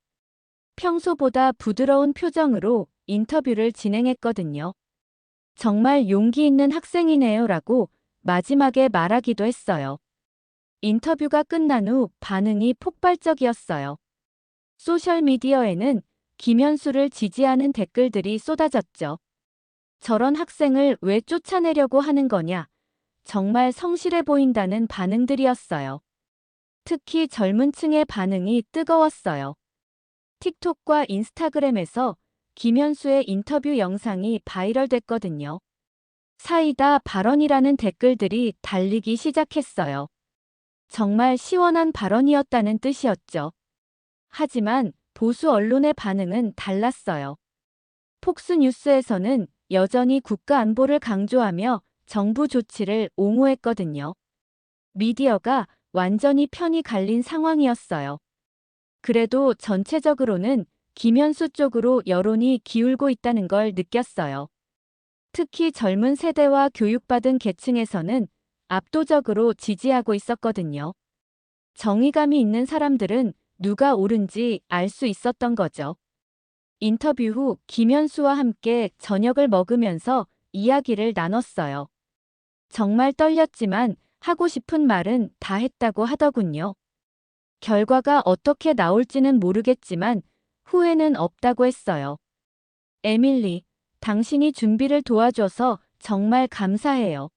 평소보다 부드러운 표정으로 인터뷰를 진행했거든요. 정말 용기 있는 학생이네요 라고 마지막에 말하기도 했어요. 인터뷰가 끝난 후 반응이 폭발적이었어요. 소셜미디어에는 김현수를 지지하는 댓글들이 쏟아졌죠. 저런 학생을 왜 쫓아내려고 하는 거냐? 정말 성실해 보인다는 반응들이었어요. 특히 젊은 층의 반응이 뜨거웠어요. 틱톡과 인스타그램에서 김현수의 인터뷰 영상이 바이럴됐거든요. 사이다 발언이라는 댓글들이 달리기 시작했어요. 정말 시원한 발언이었다는 뜻이었죠. 하지만 보수 언론의 반응은 달랐어요. 폭스뉴스에서는 여전히 국가 안보를 강조하며 정부 조치를 옹호했거든요. 미디어가 완전히 편이 갈린 상황이었어요. 그래도 전체적으로는 김현수 쪽으로 여론이 기울고 있다는 걸 느꼈어요. 특히 젊은 세대와 교육받은 계층에서는 압도적으로 지지하고 있었거든요. 정의감이 있는 사람들은 누가 옳은지 알 수 있었던 거죠. 인터뷰 후 김현수와 함께 저녁을 먹으면서 이야기를 나눴어요. 정말 떨렸지만 하고 싶은 말은 다 했다고 하더군요. 결과가 어떻게 나올지는 모르겠지만 후회는 없다고 했어요. 에밀리, 당신이 준비를 도와줘서 정말 감사해요.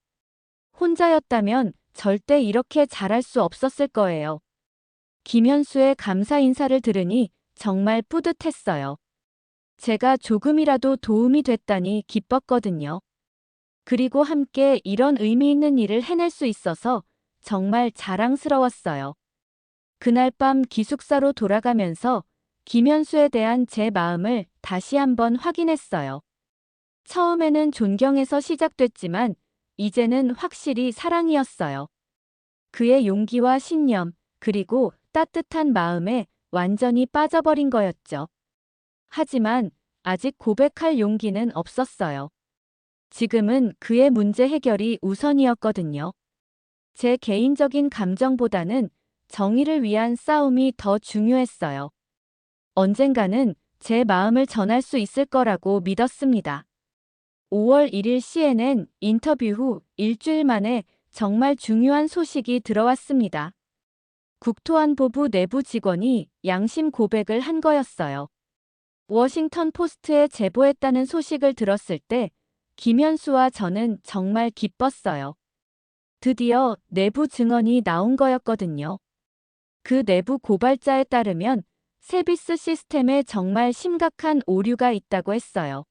혼자였다면 절대 이렇게 잘할 수 없었을 거예요. 김현수의 감사 인사를 들으니 정말 뿌듯했어요. 제가 조금이라도 도움이 됐다니 기뻤거든요. 그리고 함께 이런 의미 있는 일을 해낼 수 있어서 정말 자랑스러웠어요. 그날 밤 기숙사로 돌아가면서 김현수에 대한 제 마음을 다시 한번 확인했어요. 처음에는 존경에서 시작됐지만 이제는 확실히 사랑이었어요. 그의 용기와 신념, 그리고 따뜻한 마음에 완전히 빠져버린 거였죠. 하지만 아직 고백할 용기는 없었어요. 지금은 그의 문제 해결이 우선이었거든요. 제 개인적인 감정보다는 정의를 위한 싸움이 더 중요했어요. 언젠가는 제 마음을 전할 수 있을 거라고 믿었습니다. 5월 1일 CNN 인터뷰 후 일주일 만에 정말 중요한 소식이 들어왔습니다. 국토안보부 내부 직원이 양심 고백을 한 거였어요. 워싱턴 포스트에 제보했다는 소식을 들었을 때 김현수와 저는 정말 기뻤어요. 드디어 내부 증언이 나온 거였거든요. 그 내부 고발자에 따르면 세비스 시스템에 정말 심각한 오류가 있다고 했어요.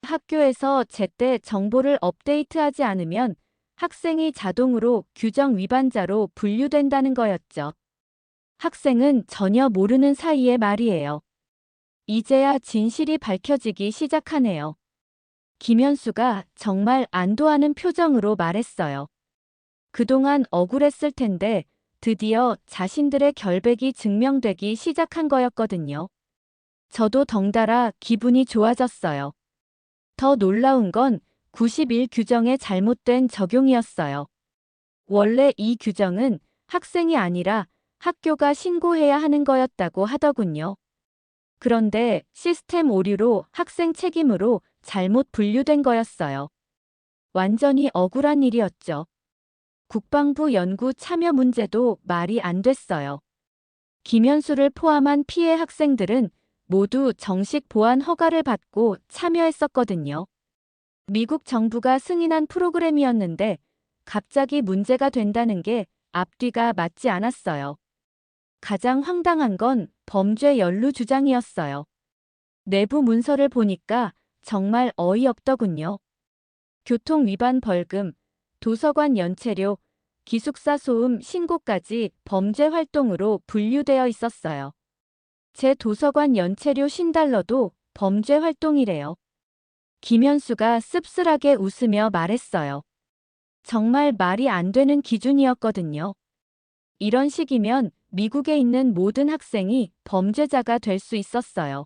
학교에서 제때 정보를 업데이트하지 않으면 학생이 자동으로 규정 위반자로 분류된다는 거였죠. 학생은 전혀 모르는 사이에 말이에요. 이제야 진실이 밝혀지기 시작하네요. 김현수가 정말 안도하는 표정으로 말했어요. 그동안 억울했을 텐데 드디어 자신들의 결백이 증명되기 시작한 거였거든요. 저도 덩달아 기분이 좋아졌어요. 더 놀라운 건 91 규정의 잘못된 적용이었어요. 원래 이 규정은 학생이 아니라 학교가 신고해야 하는 거였다고 하더군요. 그런데 시스템 오류로 학생 책임으로 잘못 분류된 거였어요. 완전히 억울한 일이었죠. 국방부 연구 참여 문제도 말이 안 됐어요. 김현수를 포함한 피해 학생들은 모두 정식 보안 허가를 받고 참여했었거든요. 미국 정부가 승인한 프로그램이었는데 갑자기 문제가 된다는 게 앞뒤가 맞지 않았어요. 가장 황당한 건 범죄 연루 주장이었어요. 내부 문서를 보니까 정말 어이없더군요. 교통 위반 벌금, 도서관 연체료, 기숙사 소음 신고까지 범죄 활동으로 분류되어 있었어요. 제 도서관 연체료 $50도 범죄 활동이래요. 김현수가 씁쓸하게 웃으며 말했어요. 정말 말이 안 되는 기준이었거든요. 이런 식이면 미국에 있는 모든 학생이 범죄자가 될 수 있었어요.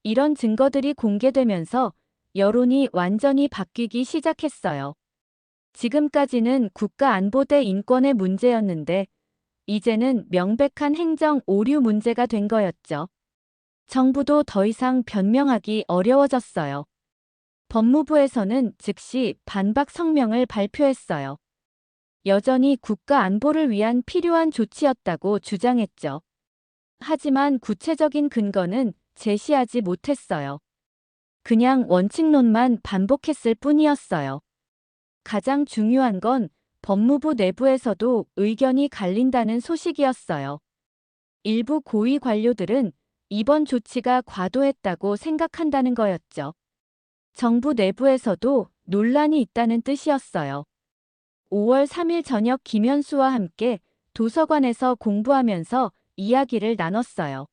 이런 증거들이 공개되면서 여론이 완전히 바뀌기 시작했어요. 지금까지는 국가안보대 인권의 문제였는데 이제는 명백한 행정 오류 문제가 된 거였죠. 정부도 더 이상 변명하기 어려워졌어요. 법무부에서는 즉시 반박 성명을 발표했어요. 여전히 국가 안보를 위한 필요한 조치였다고 주장했죠. 하지만 구체적인 근거는 제시하지 못했어요. 그냥 원칙론만 반복했을 뿐이었어요. 가장 중요한 건 법무부 내부에서도 의견이 갈린다는 소식이었어요. 일부 고위 관료들은 이번 조치가 과도했다고 생각한다는 거였죠. 정부 내부에서도 논란이 있다는 뜻이었어요. 5월 3일 저녁 김현수와 함께 도서관에서 공부하면서 이야기를 나눴어요.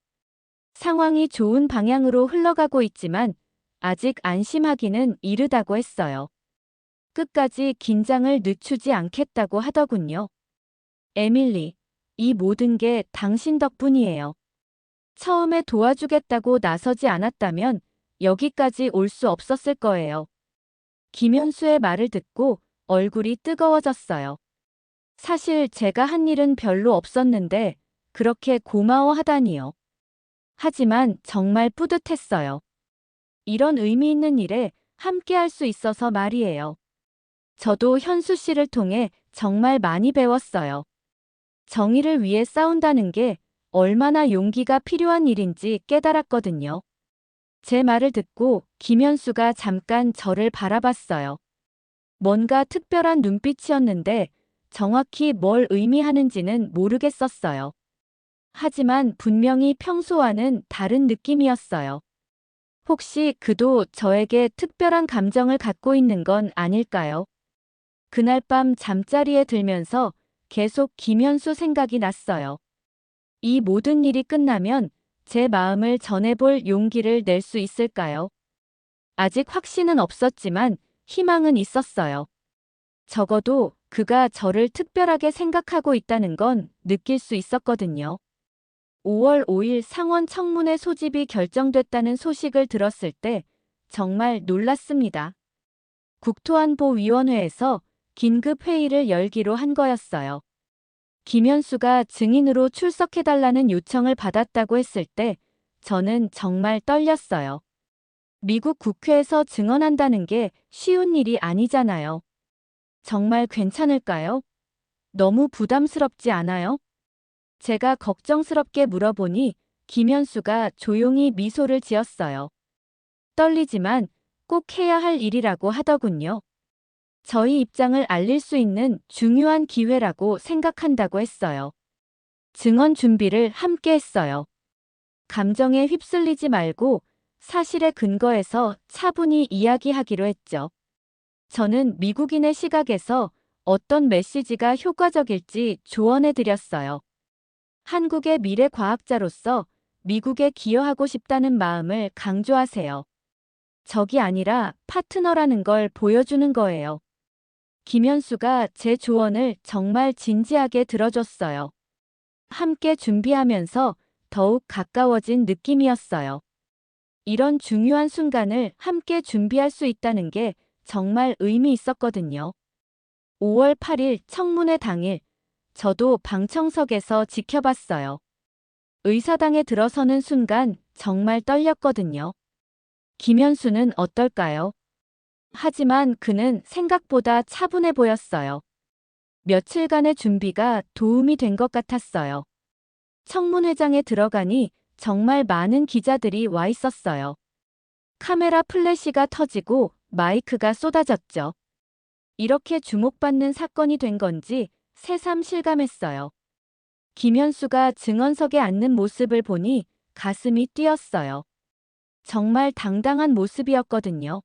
상황이 좋은 방향으로 흘러가고 있지만 아직 안심하기는 이르다고 했어요. 끝까지 긴장을 늦추지 않겠다고 하더군요. 에밀리, 이 모든 게 당신 덕분이에요. 처음에 도와주겠다고 나서지 않았다면 여기까지 올 수 없었을 거예요. 김현수의 말을 듣고 얼굴이 뜨거워졌어요. 사실 제가 한 일은 별로 없었는데 그렇게 고마워하다니요. 하지만 정말 뿌듯했어요. 이런 의미 있는 일에 함께 할 수 있어서 말이에요. 저도 현수 씨를 통해 정말 많이 배웠어요. 정의를 위해 싸운다는 게 얼마나 용기가 필요한 일인지 깨달았거든요. 제 말을 듣고 김현수가 잠깐 저를 바라봤어요. 뭔가 특별한 눈빛이었는데 정확히 뭘 의미하는지는 모르겠었어요. 하지만 분명히 평소와는 다른 느낌이었어요. 혹시 그도 저에게 특별한 감정을 갖고 있는 건 아닐까요? 그날 밤 잠자리에 들면서 계속 김현수 생각이 났어요. 이 모든 일이 끝나면 제 마음을 전해볼 용기를 낼 수 있을까요? 아직 확신은 없었지만 희망은 있었어요. 적어도 그가 저를 특별하게 생각하고 있다는 건 느낄 수 있었거든요. 5월 5일 상원 청문회 소집이 결정됐다는 소식을 들었을 때 정말 놀랐습니다. 국토안보위원회에서 긴급 회의를 열기로 한 거였어요. 김현수가 증인으로 출석해달라는 요청을 받았다고 했을 때 저는 정말 떨렸어요. 미국 국회에서 증언한다는 게 쉬운 일이 아니잖아요. 정말 괜찮을까요? 너무 부담스럽지 않아요? 제가 걱정스럽게 물어보니 김현수가 조용히 미소를 지었어요. 떨리지만 꼭 해야 할 일이라고 하더군요. 저희 입장을 알릴 수 있는 중요한 기회라고 생각한다고 했어요. 증언 준비를 함께 했어요. 감정에 휩쓸리지 말고 사실에 근거해서 차분히 이야기하기로 했죠. 저는 미국인의 시각에서 어떤 메시지가 효과적일지 조언해 드렸어요. 한국의 미래 과학자로서 미국에 기여하고 싶다는 마음을 강조하세요. 적이 아니라 파트너라는 걸 보여주는 거예요. 김현수가 제 조언을 정말 진지하게 들어줬어요. 함께 준비하면서 더욱 가까워진 느낌이었어요. 이런 중요한 순간을 함께 준비할 수 있다는 게 정말 의미 있었거든요. 5월 8일 청문회 당일, 저도 방청석에서 지켜봤어요. 의사당에 들어서는 순간 정말 떨렸거든요. 김현수는 어떨까요? 하지만 그는 생각보다 차분해 보였어요. 며칠간의 준비가 도움이 된 것 같았어요. 청문회장에 들어가니 정말 많은 기자들이 와 있었어요. 카메라 플래시가 터지고 마이크가 쏟아졌죠. 이렇게 주목받는 사건이 된 건지 새삼 실감했어요. 김현수가 증언석에 앉는 모습을 보니 가슴이 뛰었어요. 정말 당당한 모습이었거든요.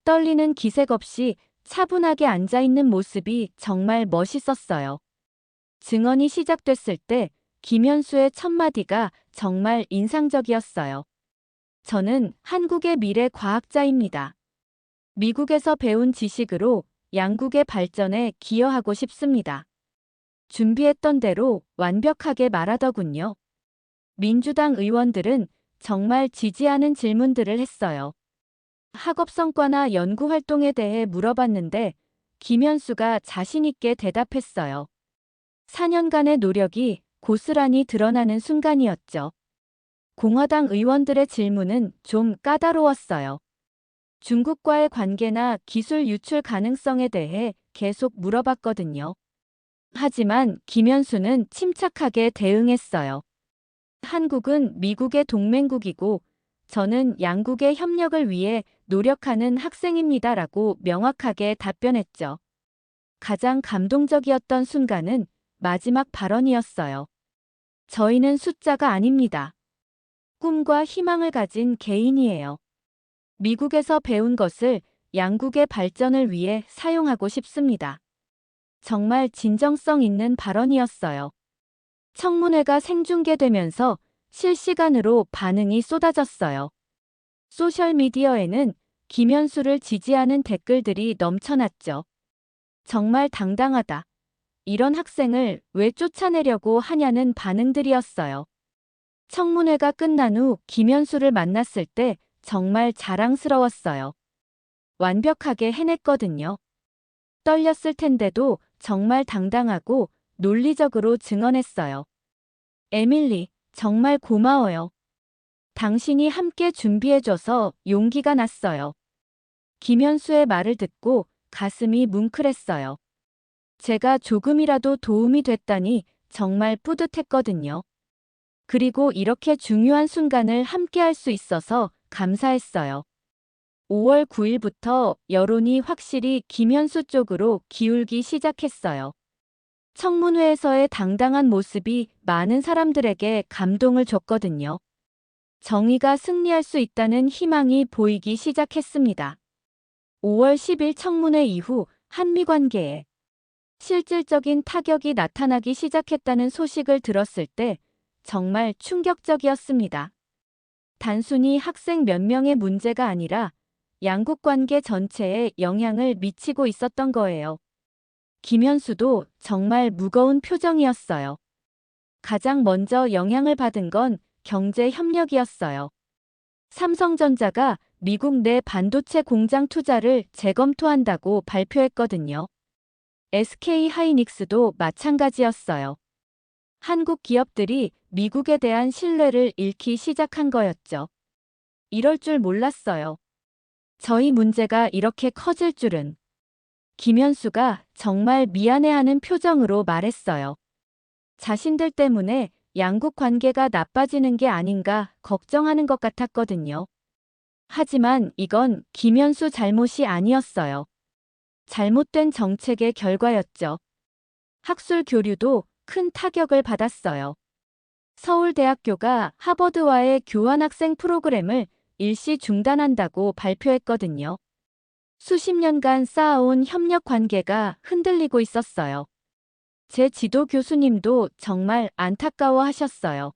떨리는 기색 없이 차분하게 앉아있는 모습이 정말 멋있었어요. 증언이 시작됐을 때 김현수의 첫 마디가 정말 인상적이었어요. 저는 한국의 미래 과학자입니다. 미국에서 배운 지식으로 양국의 발전에 기여하고 싶습니다. 준비했던 대로 완벽하게 말하더군요. 민주당 의원들은 정말 지지하는 질문들을 했어요. 학업 성과나 연구 활동에 대해 물어봤는데 김현수가 자신 있게 대답했어요. 4년간의 노력이 고스란히 드러나는 순간이었죠. 공화당 의원들의 질문은 좀 까다로웠어요. 중국과의 관계나 기술 유출 가능성에 대해 계속 물어봤거든요. 하지만 김현수는 침착하게 대응했어요. 한국은 미국의 동맹국이고 저는 양국의 협력을 위해 노력하는 학생입니다라고 명확하게 답변했죠. 가장 감동적이었던 순간은 마지막 발언이었어요. 저희는 숫자가 아닙니다. 꿈과 희망을 가진 개인이에요. 미국에서 배운 것을 양국의 발전을 위해 사용하고 싶습니다. 정말 진정성 있는 발언이었어요. 청문회가 생중계되면서 실시간으로 반응이 쏟아졌어요. 소셜미디어에는 김현수를 지지하는 댓글들이 넘쳐났죠. 정말 당당하다. 이런 학생을 왜 쫓아내려고 하냐는 반응들이었어요. 청문회가 끝난 후 김현수를 만났을 때 정말 자랑스러웠어요. 완벽하게 해냈거든요. 떨렸을 텐데도 정말 당당하고 논리적으로 증언했어요. 에밀리, 정말 고마워요. 당신이 함께 준비해줘서 용기가 났어요. 김현수의 말을 듣고 가슴이 뭉클했어요. 제가 조금이라도 도움이 됐다니 정말 뿌듯했거든요. 그리고 이렇게 중요한 순간을 함께 할 수 있어서 감사했어요. 5월 9일부터 여론이 확실히 김현수 쪽으로 기울기 시작했어요. 청문회에서의 당당한 모습이 많은 사람들에게 감동을 줬거든요. 정의가 승리할 수 있다는 희망이 보이기 시작했습니다. 5월 10일 청문회 이후 한미 관계에 실질적인 타격이 나타나기 시작했다는 소식을 들었을 때 정말 충격적이었습니다. 단순히 학생 몇 명의 문제가 아니라 양국 관계 전체에 영향을 미치고 있었던 거예요. 김현수도 정말 무거운 표정이었어요. 가장 먼저 영향을 받은 건 경제 협력이었어요. 삼성전자가 미국 내 반도체 공장 투자를 재검토한다고 발표했거든요. SK 하이닉스도 마찬가지였어요. 한국 기업들이 미국에 대한 신뢰를 잃기 시작한 거였죠. 이럴 줄 몰랐어요. 저희 문제가 이렇게 커질 줄은. 김현수가 정말 미안해하는 표정으로 말했어요. 자신들 때문에 양국 관계가 나빠지는 게 아닌가 걱정하는 것 같았거든요. 하지만 이건 김현수 잘못이 아니었어요. 잘못된 정책의 결과였죠. 학술 교류도 큰 타격을 받았어요. 서울대학교가 하버드와의 교환학생 프로그램을 일시 중단한다고 발표했거든요. 수십 년간 쌓아온 협력 관계가 흔들리고 있었어요. 제 지도 교수님도 정말 안타까워하셨어요.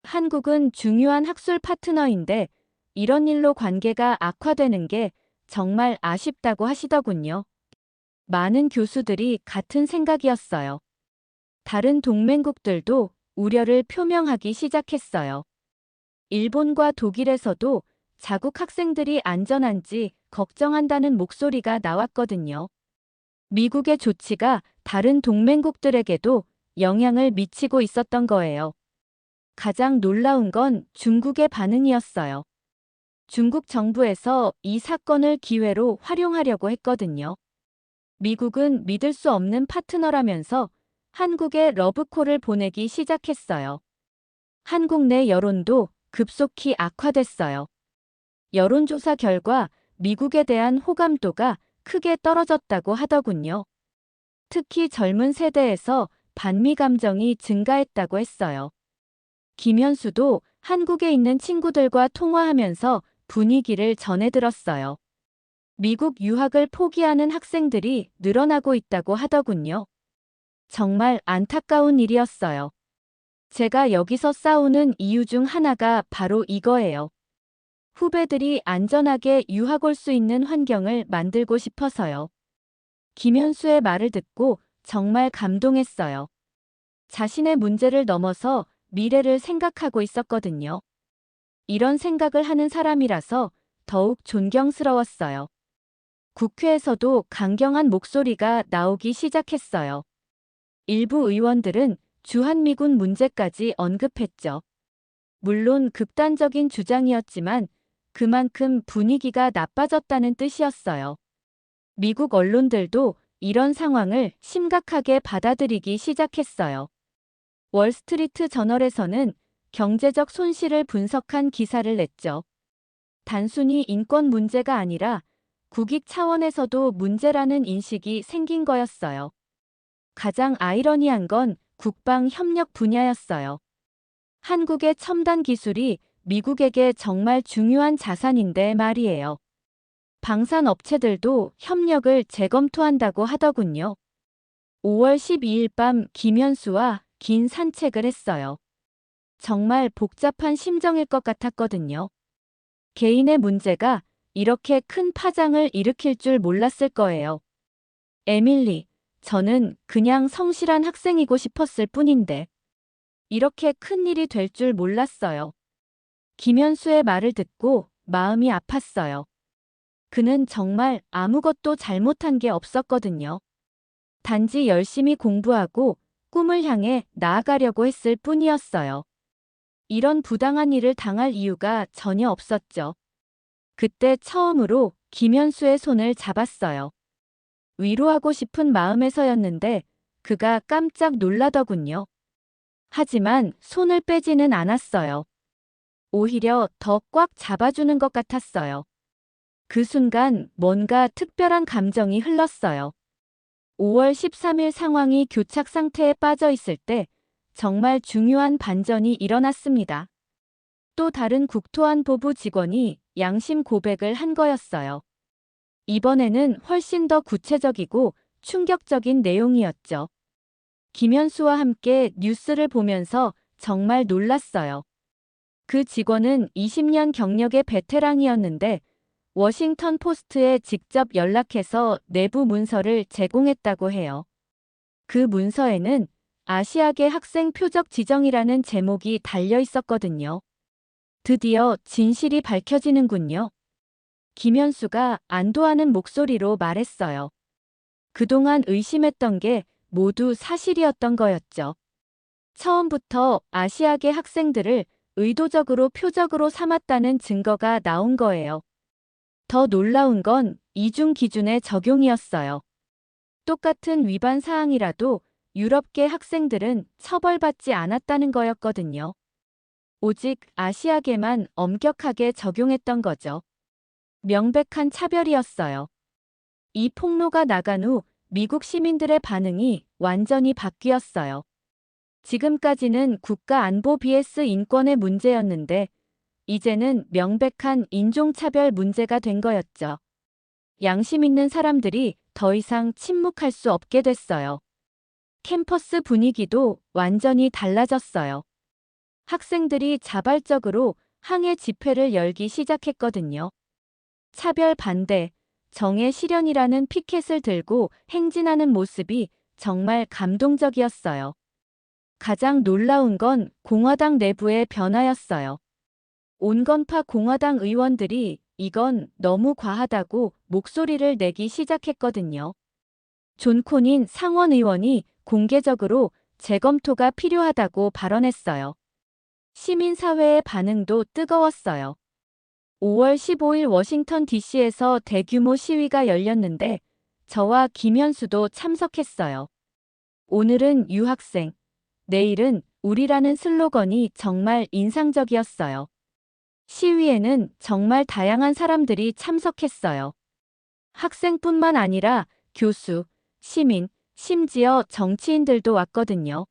한국은 중요한 학술 파트너인데 이런 일로 관계가 악화되는 게 정말 아쉽다고 하시더군요. 많은 교수들이 같은 생각이었어요. 다른 동맹국들도 우려를 표명하기 시작했어요. 일본과 독일에서도 자국 학생들이 안전한지 걱정한다는 목소리가 나왔거든요. 미국의 조치가 다른 동맹국들에게도 영향을 미치고 있었던 거예요. 가장 놀라운 건 중국의 반응이었어요. 중국 정부에서 이 사건을 기회로 활용하려고 했거든요. 미국은 믿을 수 없는 파트너라면서 한국에 러브콜을 보내기 시작했어요. 한국 내 여론도 급속히 악화됐어요. 여론조사 결과 미국에 대한 호감도가 크게 떨어졌다고 하더군요. 특히 젊은 세대에서 반미 감정이 증가했다고 했어요. 김현수도 한국에 있는 친구들과 통화하면서 분위기를 전해들었어요. 미국 유학을 포기하는 학생들이 늘어나고 있다고 하더군요. 정말 안타까운 일이었어요. 제가 여기서 싸우는 이유 중 하나가 바로 이거예요. 후배들이 안전하게 유학 올 수 있는 환경을 만들고 싶어서요. 김현수의 말을 듣고 정말 감동했어요. 자신의 문제를 넘어서 미래를 생각하고 있었거든요. 이런 생각을 하는 사람이라서 더욱 존경스러웠어요. 국회에서도 강경한 목소리가 나오기 시작했어요. 일부 의원들은 주한미군 문제까지 언급했죠. 물론 극단적인 주장이었지만 그만큼 분위기가 나빠졌다는 뜻이었어요. 미국 언론들도 이런 상황을 심각하게 받아들이기 시작했어요. 월스트리트 저널에서는 경제적 손실을 분석한 기사를 냈죠. 단순히 인권 문제가 아니라 국익 차원에서도 문제라는 인식이 생긴 거였어요. 가장 아이러니한 건 국방 협력 분야였어요. 한국의 첨단 기술이 미국에게 정말 중요한 자산인데 말이에요. 방산 업체들도 협력을 재검토한다고 하더군요. 5월 12일 밤 김현수와 긴 산책을 했어요. 정말 복잡한 심정일 것 같았거든요. 개인의 문제가 이렇게 큰 파장을 일으킬 줄 몰랐을 거예요. 에밀리, 저는 그냥 성실한 학생이고 싶었을 뿐인데 이렇게 큰 일이 될 줄 몰랐어요. 김현수의 말을 듣고 마음이 아팠어요. 그는 정말 아무것도 잘못한 게 없었거든요. 단지 열심히 공부하고 꿈을 향해 나아가려고 했을 뿐이었어요. 이런 부당한 일을 당할 이유가 전혀 없었죠. 그때 처음으로 김현수의 손을 잡았어요. 위로하고 싶은 마음에서였는데 그가 깜짝 놀라더군요. 하지만 손을 빼지는 않았어요. 오히려 더 꽉 잡아주는 것 같았어요. 그 순간 뭔가 특별한 감정이 흘렀어요. 5월 13일 상황이 교착 상태에 빠져 있을 때 정말 중요한 반전이 일어났습니다. 또 다른 국토안보부 직원이 양심 고백을 한 거였어요. 이번에는 훨씬 더 구체적이고 충격적인 내용이었죠. 김현수와 함께 뉴스를 보면서 정말 놀랐어요. 그 직원은 20년 경력의 베테랑이었는데 워싱턴 포스트에 직접 연락해서 내부 문서를 제공했다고 해요. 그 문서에는 아시아계 학생 표적 지정이라는 제목이 달려 있었거든요. 드디어 진실이 밝혀지는군요. 김현수가 안도하는 목소리로 말했어요. 그동안 의심했던 게 모두 사실이었던 거였죠. 처음부터 아시아계 학생들을 의도적으로 표적으로 삼았다는 증거가 나온 거예요. 더 놀라운 건 이중 기준의 적용이었어요. 똑같은 위반 사항이라도 유럽계 학생들은 처벌받지 않았다는 거였거든요. 오직 아시아계만 엄격하게 적용했던 거죠. 명백한 차별이었어요. 이 폭로가 나간 후 미국 시민들의 반응이 완전히 바뀌었어요. 지금까지는 국가 안보 vs 인권의 문제였는데 이제는 명백한 인종차별 문제가 된 거였죠. 양심 있는 사람들이 더 이상 침묵할 수 없게 됐어요. 캠퍼스 분위기도 완전히 달라졌어요. 학생들이 자발적으로 항해 집회를 열기 시작했거든요. 차별 반대, 정의 실현이라는 피켓을 들고 행진하는 모습이 정말 감동적이었어요. 가장 놀라운 건 공화당 내부의 변화였어요. 온건파 공화당 의원들이 이건 너무 과하다고 목소리를 내기 시작했거든요. 존 코닌 상원 의원이 공개적으로 재검토가 필요하다고 발언했어요. 시민사회의 반응도 뜨거웠어요. 5월 15일 워싱턴 DC에서 대규모 시위가 열렸는데 저와 김현수도 참석했어요. 오늘은 유학생, 내일은 우리라는 슬로건이 정말 인상적이었어요. 시위에는 정말 다양한 사람들이 참석했어요. 학생뿐만 아니라 교수, 시민, 심지어 정치인들도 왔거든요.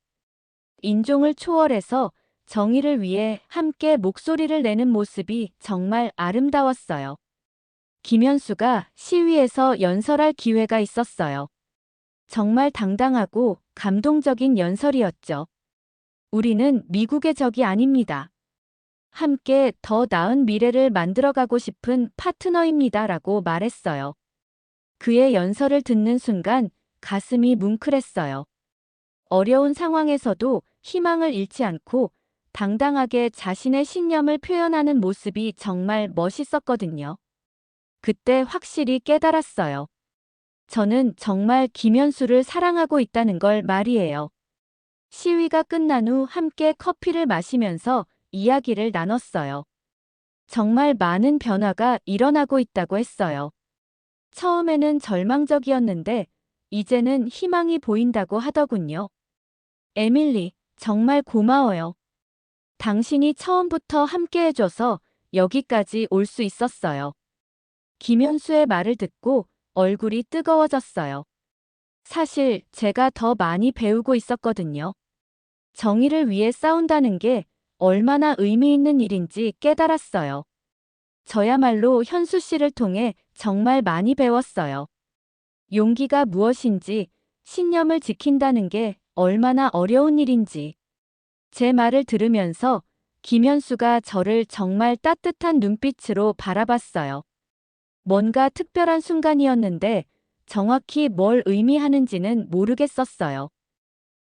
인종을 초월해서 정의를 위해 함께 목소리를 내는 모습이 정말 아름다웠어요. 김현수가 시위에서 연설할 기회가 있었어요. 정말 당당하고 감동적인 연설이었죠. 우리는 미국의 적이 아닙니다. 함께 더 나은 미래를 만들어가고 싶은 파트너입니다. 라고 말했어요. 그의 연설을 듣는 순간 가슴이 뭉클했어요. 어려운 상황에서도 희망을 잃지 않고 당당하게 자신의 신념을 표현하는 모습이 정말 멋있었거든요. 그때 확실히 깨달았어요. 저는 정말 김현수를 사랑하고 있다는 걸 말이에요. 시위가 끝난 후 함께 커피를 마시면서 이야기를 나눴어요. 정말 많은 변화가 일어나고 있다고 했어요. 처음에는 절망적이었는데 이제는 희망이 보인다고 하더군요. 에밀리, 정말 고마워요. 당신이 처음부터 함께 해줘서 여기까지 올 수 있었어요. 김현수의 말을 듣고 얼굴이 뜨거워졌어요. 사실 제가 더 많이 배우고 있었거든요. 정의를 위해 싸운다는 게 얼마나 의미 있는 일인지 깨달았어요. 저야말로 현수 씨를 통해 정말 많이 배웠어요. 용기가 무엇인지, 신념을 지킨다는 게 얼마나 어려운 일인지. 제 말을 들으면서 김현수가 저를 정말 따뜻한 눈빛으로 바라봤어요. 뭔가 특별한 순간이었는데 정확히 뭘 의미하는지는 모르겠었어요.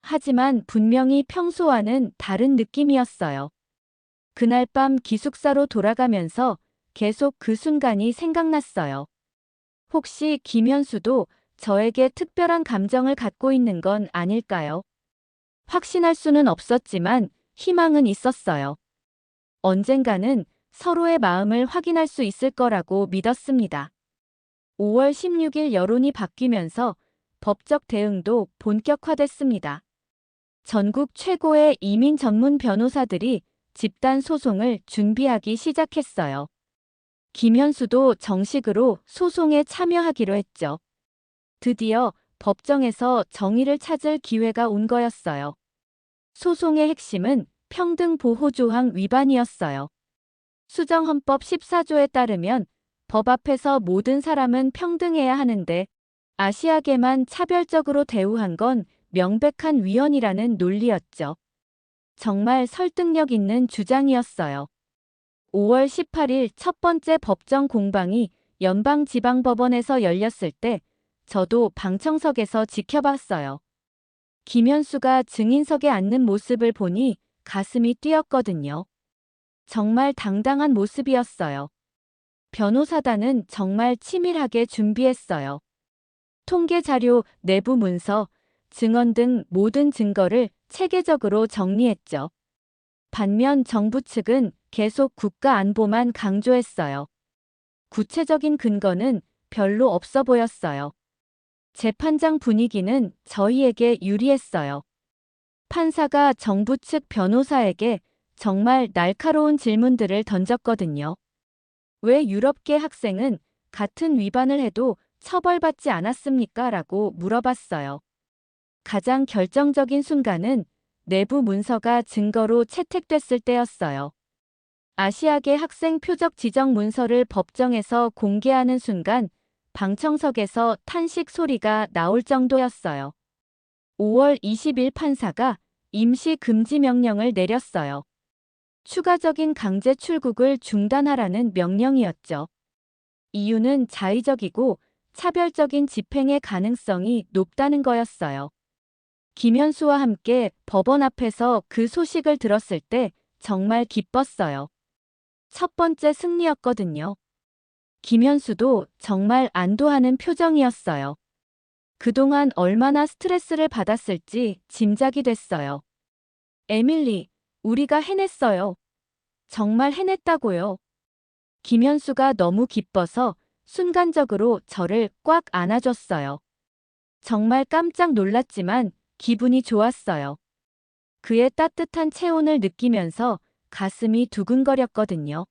하지만 분명히 평소와는 다른 느낌이었어요. 그날 밤 기숙사로 돌아가면서 계속 그 순간이 생각났어요. 혹시 김현수도 저에게 특별한 감정을 갖고 있는 건 아닐까요? 확신할 수는 없었지만 희망은 있었어요. 언젠가는 서로의 마음을 확인할 수 있을 거라고 믿었습니다. 5월 16일 여론이 바뀌면서 법적 대응도 본격화됐습니다. 전국 최고의 이민 전문 변호사들이 집단 소송을 준비하기 시작했어요. 김현수도 정식으로 소송에 참여하기로 했죠. 드디어 법정에서 정의를 찾을 기회가 온 거였어요. 소송의 핵심은 평등보호조항 위반이었어요. 수정헌법 14조에 따르면 법 앞에서 모든 사람은 평등해야 하는데 아시아계만 차별적으로 대우한 건 명백한 위헌이라는 논리였죠. 정말 설득력 있는 주장이었어요. 5월 18일 첫 번째 법정 공방이 연방지방법원에서 열렸을 때 저도 방청석에서 지켜봤어요. 김현수가 증인석에 앉는 모습을 보니 가슴이 뛰었거든요. 정말 당당한 모습이었어요. 변호사단은 정말 치밀하게 준비했어요. 통계 자료, 내부 문서, 증언 등 모든 증거를 체계적으로 정리했죠. 반면 정부 측은 계속 국가 안보만 강조했어요. 구체적인 근거는 별로 없어 보였어요. 재판장 분위기는 저희에게 유리했어요. 판사가 정부 측 변호사에게 정말 날카로운 질문들을 던졌거든요. 왜 유럽계 학생은 같은 위반을 해도 처벌받지 않았습니까? 라고 물어봤어요. 가장 결정적인 순간은 내부 문서가 증거로 채택됐을 때였어요. 아시아계 학생 표적 지정 문서를 법정에서 공개하는 순간 방청석에서 탄식 소리가 나올 정도였어요. 5월 20일 판사가 임시 금지 명령을 내렸어요. 추가적인 강제 출국을 중단하라는 명령이었죠. 이유는 자의적이고 차별적인 집행의 가능성이 높다는 거였어요. 김현수와 함께 법원 앞에서 그 소식을 들었을 때 정말 기뻤어요. 첫 번째 승리였거든요. 김현수도 정말 안도하는 표정이었어요. 그동안 얼마나 스트레스를 받았을지 짐작이 됐어요. 에밀리, 우리가 해냈어요. 정말 해냈다고요. 김현수가 너무 기뻐서 순간적으로 저를 꽉 안아줬어요. 정말 깜짝 놀랐지만 기분이 좋았어요. 그의 따뜻한 체온을 느끼면서 가슴이 두근거렸거든요.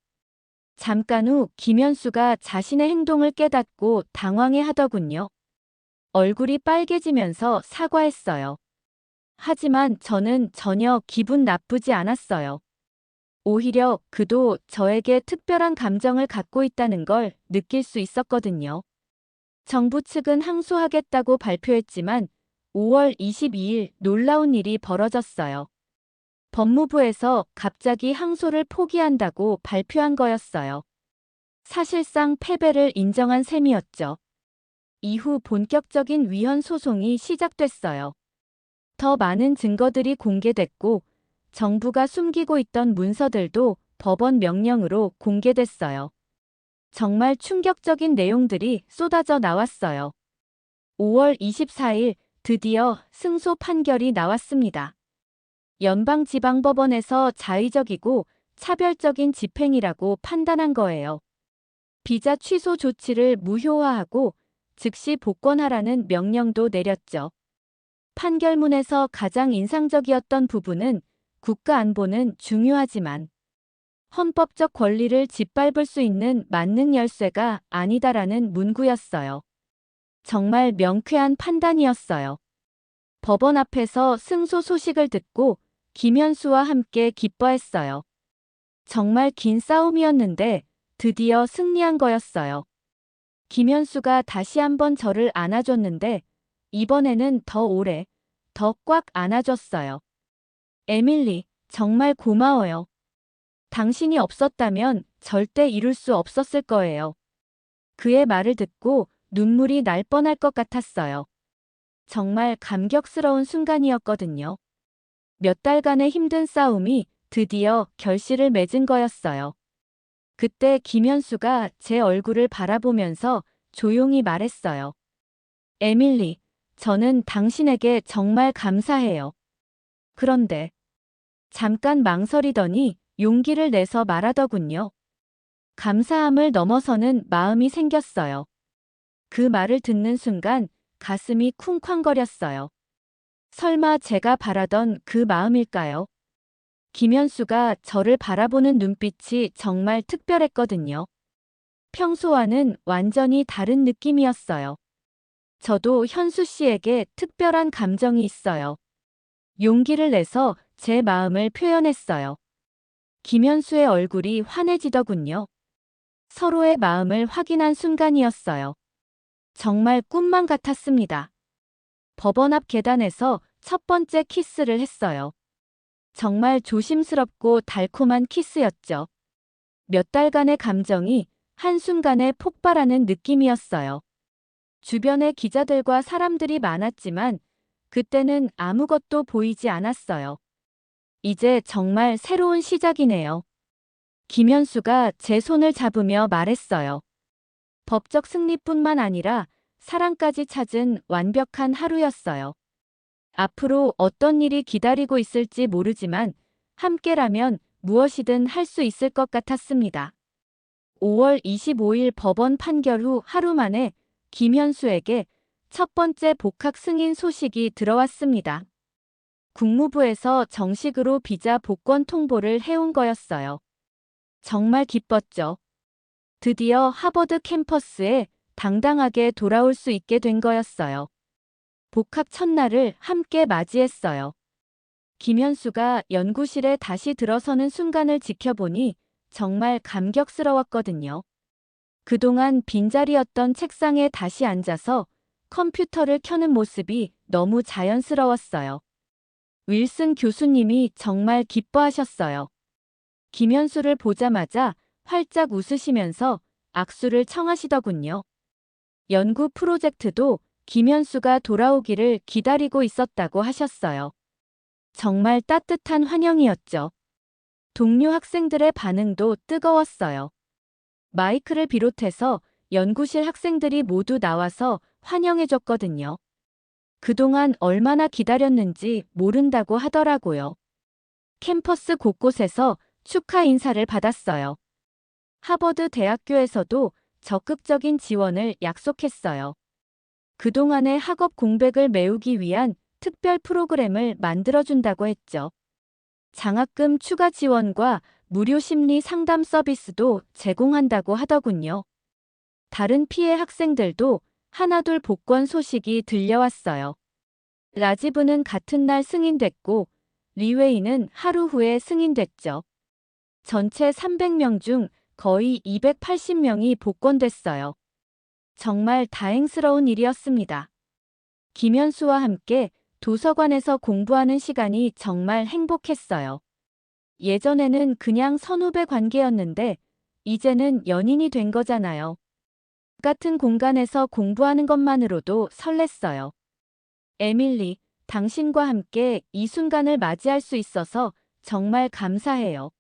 잠깐 후 김현수가 자신의 행동을 깨닫고 당황해 하더군요. 얼굴이 빨개지면서 사과했어요. 하지만 저는 전혀 기분 나쁘지 않았어요. 오히려 그도 저에게 특별한 감정을 갖고 있다는 걸 느낄 수 있었거든요. 정부 측은 항소하겠다고 발표했지만 5월 22일 놀라운 일이 벌어졌어요. 법무부에서 갑자기 항소를 포기한다고 발표한 거였어요. 사실상 패배를 인정한 셈이었죠. 이후 본격적인 위헌 소송이 시작됐어요. 더 많은 증거들이 공개됐고 정부가 숨기고 있던 문서들도 법원 명령으로 공개됐어요. 정말 충격적인 내용들이 쏟아져 나왔어요. 5월 24일 드디어 승소 판결이 나왔습니다. 연방지방법원에서 자의적이고 차별적인 집행이라고 판단한 거예요. 비자 취소 조치를 무효화하고 즉시 복권하라는 명령도 내렸죠. 판결문에서 가장 인상적이었던 부분은 국가 안보는 중요하지만 헌법적 권리를 짓밟을 수 있는 만능 열쇠가 아니다라는 문구였어요. 정말 명쾌한 판단이었어요. 법원 앞에서 승소 소식을 듣고 김현수와 함께 기뻐했어요. 정말 긴 싸움이었는데 드디어 승리한 거였어요. 김현수가 다시 한번 저를 안아줬는데 이번에는 더 오래, 더 꽉 안아줬어요. 에밀리, 정말 고마워요. 당신이 없었다면 절대 이룰 수 없었을 거예요. 그의 말을 듣고 눈물이 날 뻔할 것 같았어요. 정말 감격스러운 순간이었거든요. 몇 달간의 힘든 싸움이 드디어 결실을 맺은 거였어요. 그때 김현수가 제 얼굴을 바라보면서 조용히 말했어요. 에밀리, 저는 당신에게 정말 감사해요. 그런데 잠깐 망설이더니 용기를 내서 말하더군요. 감사함을 넘어서는 마음이 생겼어요. 그 말을 듣는 순간 가슴이 쿵쾅거렸어요. 설마 제가 바라던 그 마음일까요? 김현수가 저를 바라보는 눈빛이 정말 특별했거든요. 평소와는 완전히 다른 느낌이었어요. 저도 현수 씨에게 특별한 감정이 있어요. 용기를 내서 제 마음을 표현했어요. 김현수의 얼굴이 환해지더군요. 서로의 마음을 확인한 순간이었어요. 정말 꿈만 같았습니다. 법원 앞 계단에서 첫 번째 키스를 했어요. 정말 조심스럽고 달콤한 키스였죠. 몇 달간의 감정이 한순간에 폭발하는 느낌이었어요. 주변에 기자들과 사람들이 많았지만 그때는 아무것도 보이지 않았어요. 이제 정말 새로운 시작이네요. 김현수가 제 손을 잡으며 말했어요. 법적 승리뿐만 아니라 사랑까지 찾은 완벽한 하루였어요. 앞으로 어떤 일이 기다리고 있을지 모르지만 함께라면 무엇이든 할 수 있을 것 같았습니다. 5월 25일 법원 판결 후 하루 만에 김현수에게 첫 번째 복학 승인 소식이 들어왔습니다. 국무부에서 정식으로 비자 복권 통보를 해온 거였어요. 정말 기뻤죠. 드디어 하버드 캠퍼스에 당당하게 돌아올 수 있게 된 거였어요. 복학 첫날을 함께 맞이했어요. 김현수가 연구실에 다시 들어서는 순간을 지켜보니 정말 감격스러웠거든요. 그동안 빈자리였던 책상에 다시 앉아서 컴퓨터를 켜는 모습이 너무 자연스러웠어요. 윌슨 교수님이 정말 기뻐하셨어요. 김현수를 보자마자 활짝 웃으시면서 악수를 청하시더군요. 연구 프로젝트도 김현수가 돌아오기를 기다리고 있었다고 하셨어요. 정말 따뜻한 환영이었죠. 동료 학생들의 반응도 뜨거웠어요. 마이크를 비롯해서 연구실 학생들이 모두 나와서 환영해줬거든요. 그동안 얼마나 기다렸는지 모른다고 하더라고요. 캠퍼스 곳곳에서 축하 인사를 받았어요. 하버드 대학교에서도 적극적인 지원을 약속했어요. 그동안의 학업 공백을 메우기 위한 특별 프로그램을 만들어준다고 했죠. 장학금 추가 지원과 무료 심리 상담 서비스도 제공한다고 하더군요. 다른 피해 학생들도 하나둘 복권 소식이 들려왔어요. 라지브는 같은 날 승인됐고 리웨이는 하루 후에 승인됐죠. 전체 300명 중 거의 280명이 복권됐어요. 정말 다행스러운 일이었습니다. 김현수와 함께 도서관에서 공부하는 시간이 정말 행복했어요. 예전에는 그냥 선후배 관계였는데 이제는 연인이 된 거잖아요. 같은 공간에서 공부하는 것만으로도 설렜어요. 에밀리, 당신과 함께 이 순간을 맞이할 수 있어서 정말 감사해요.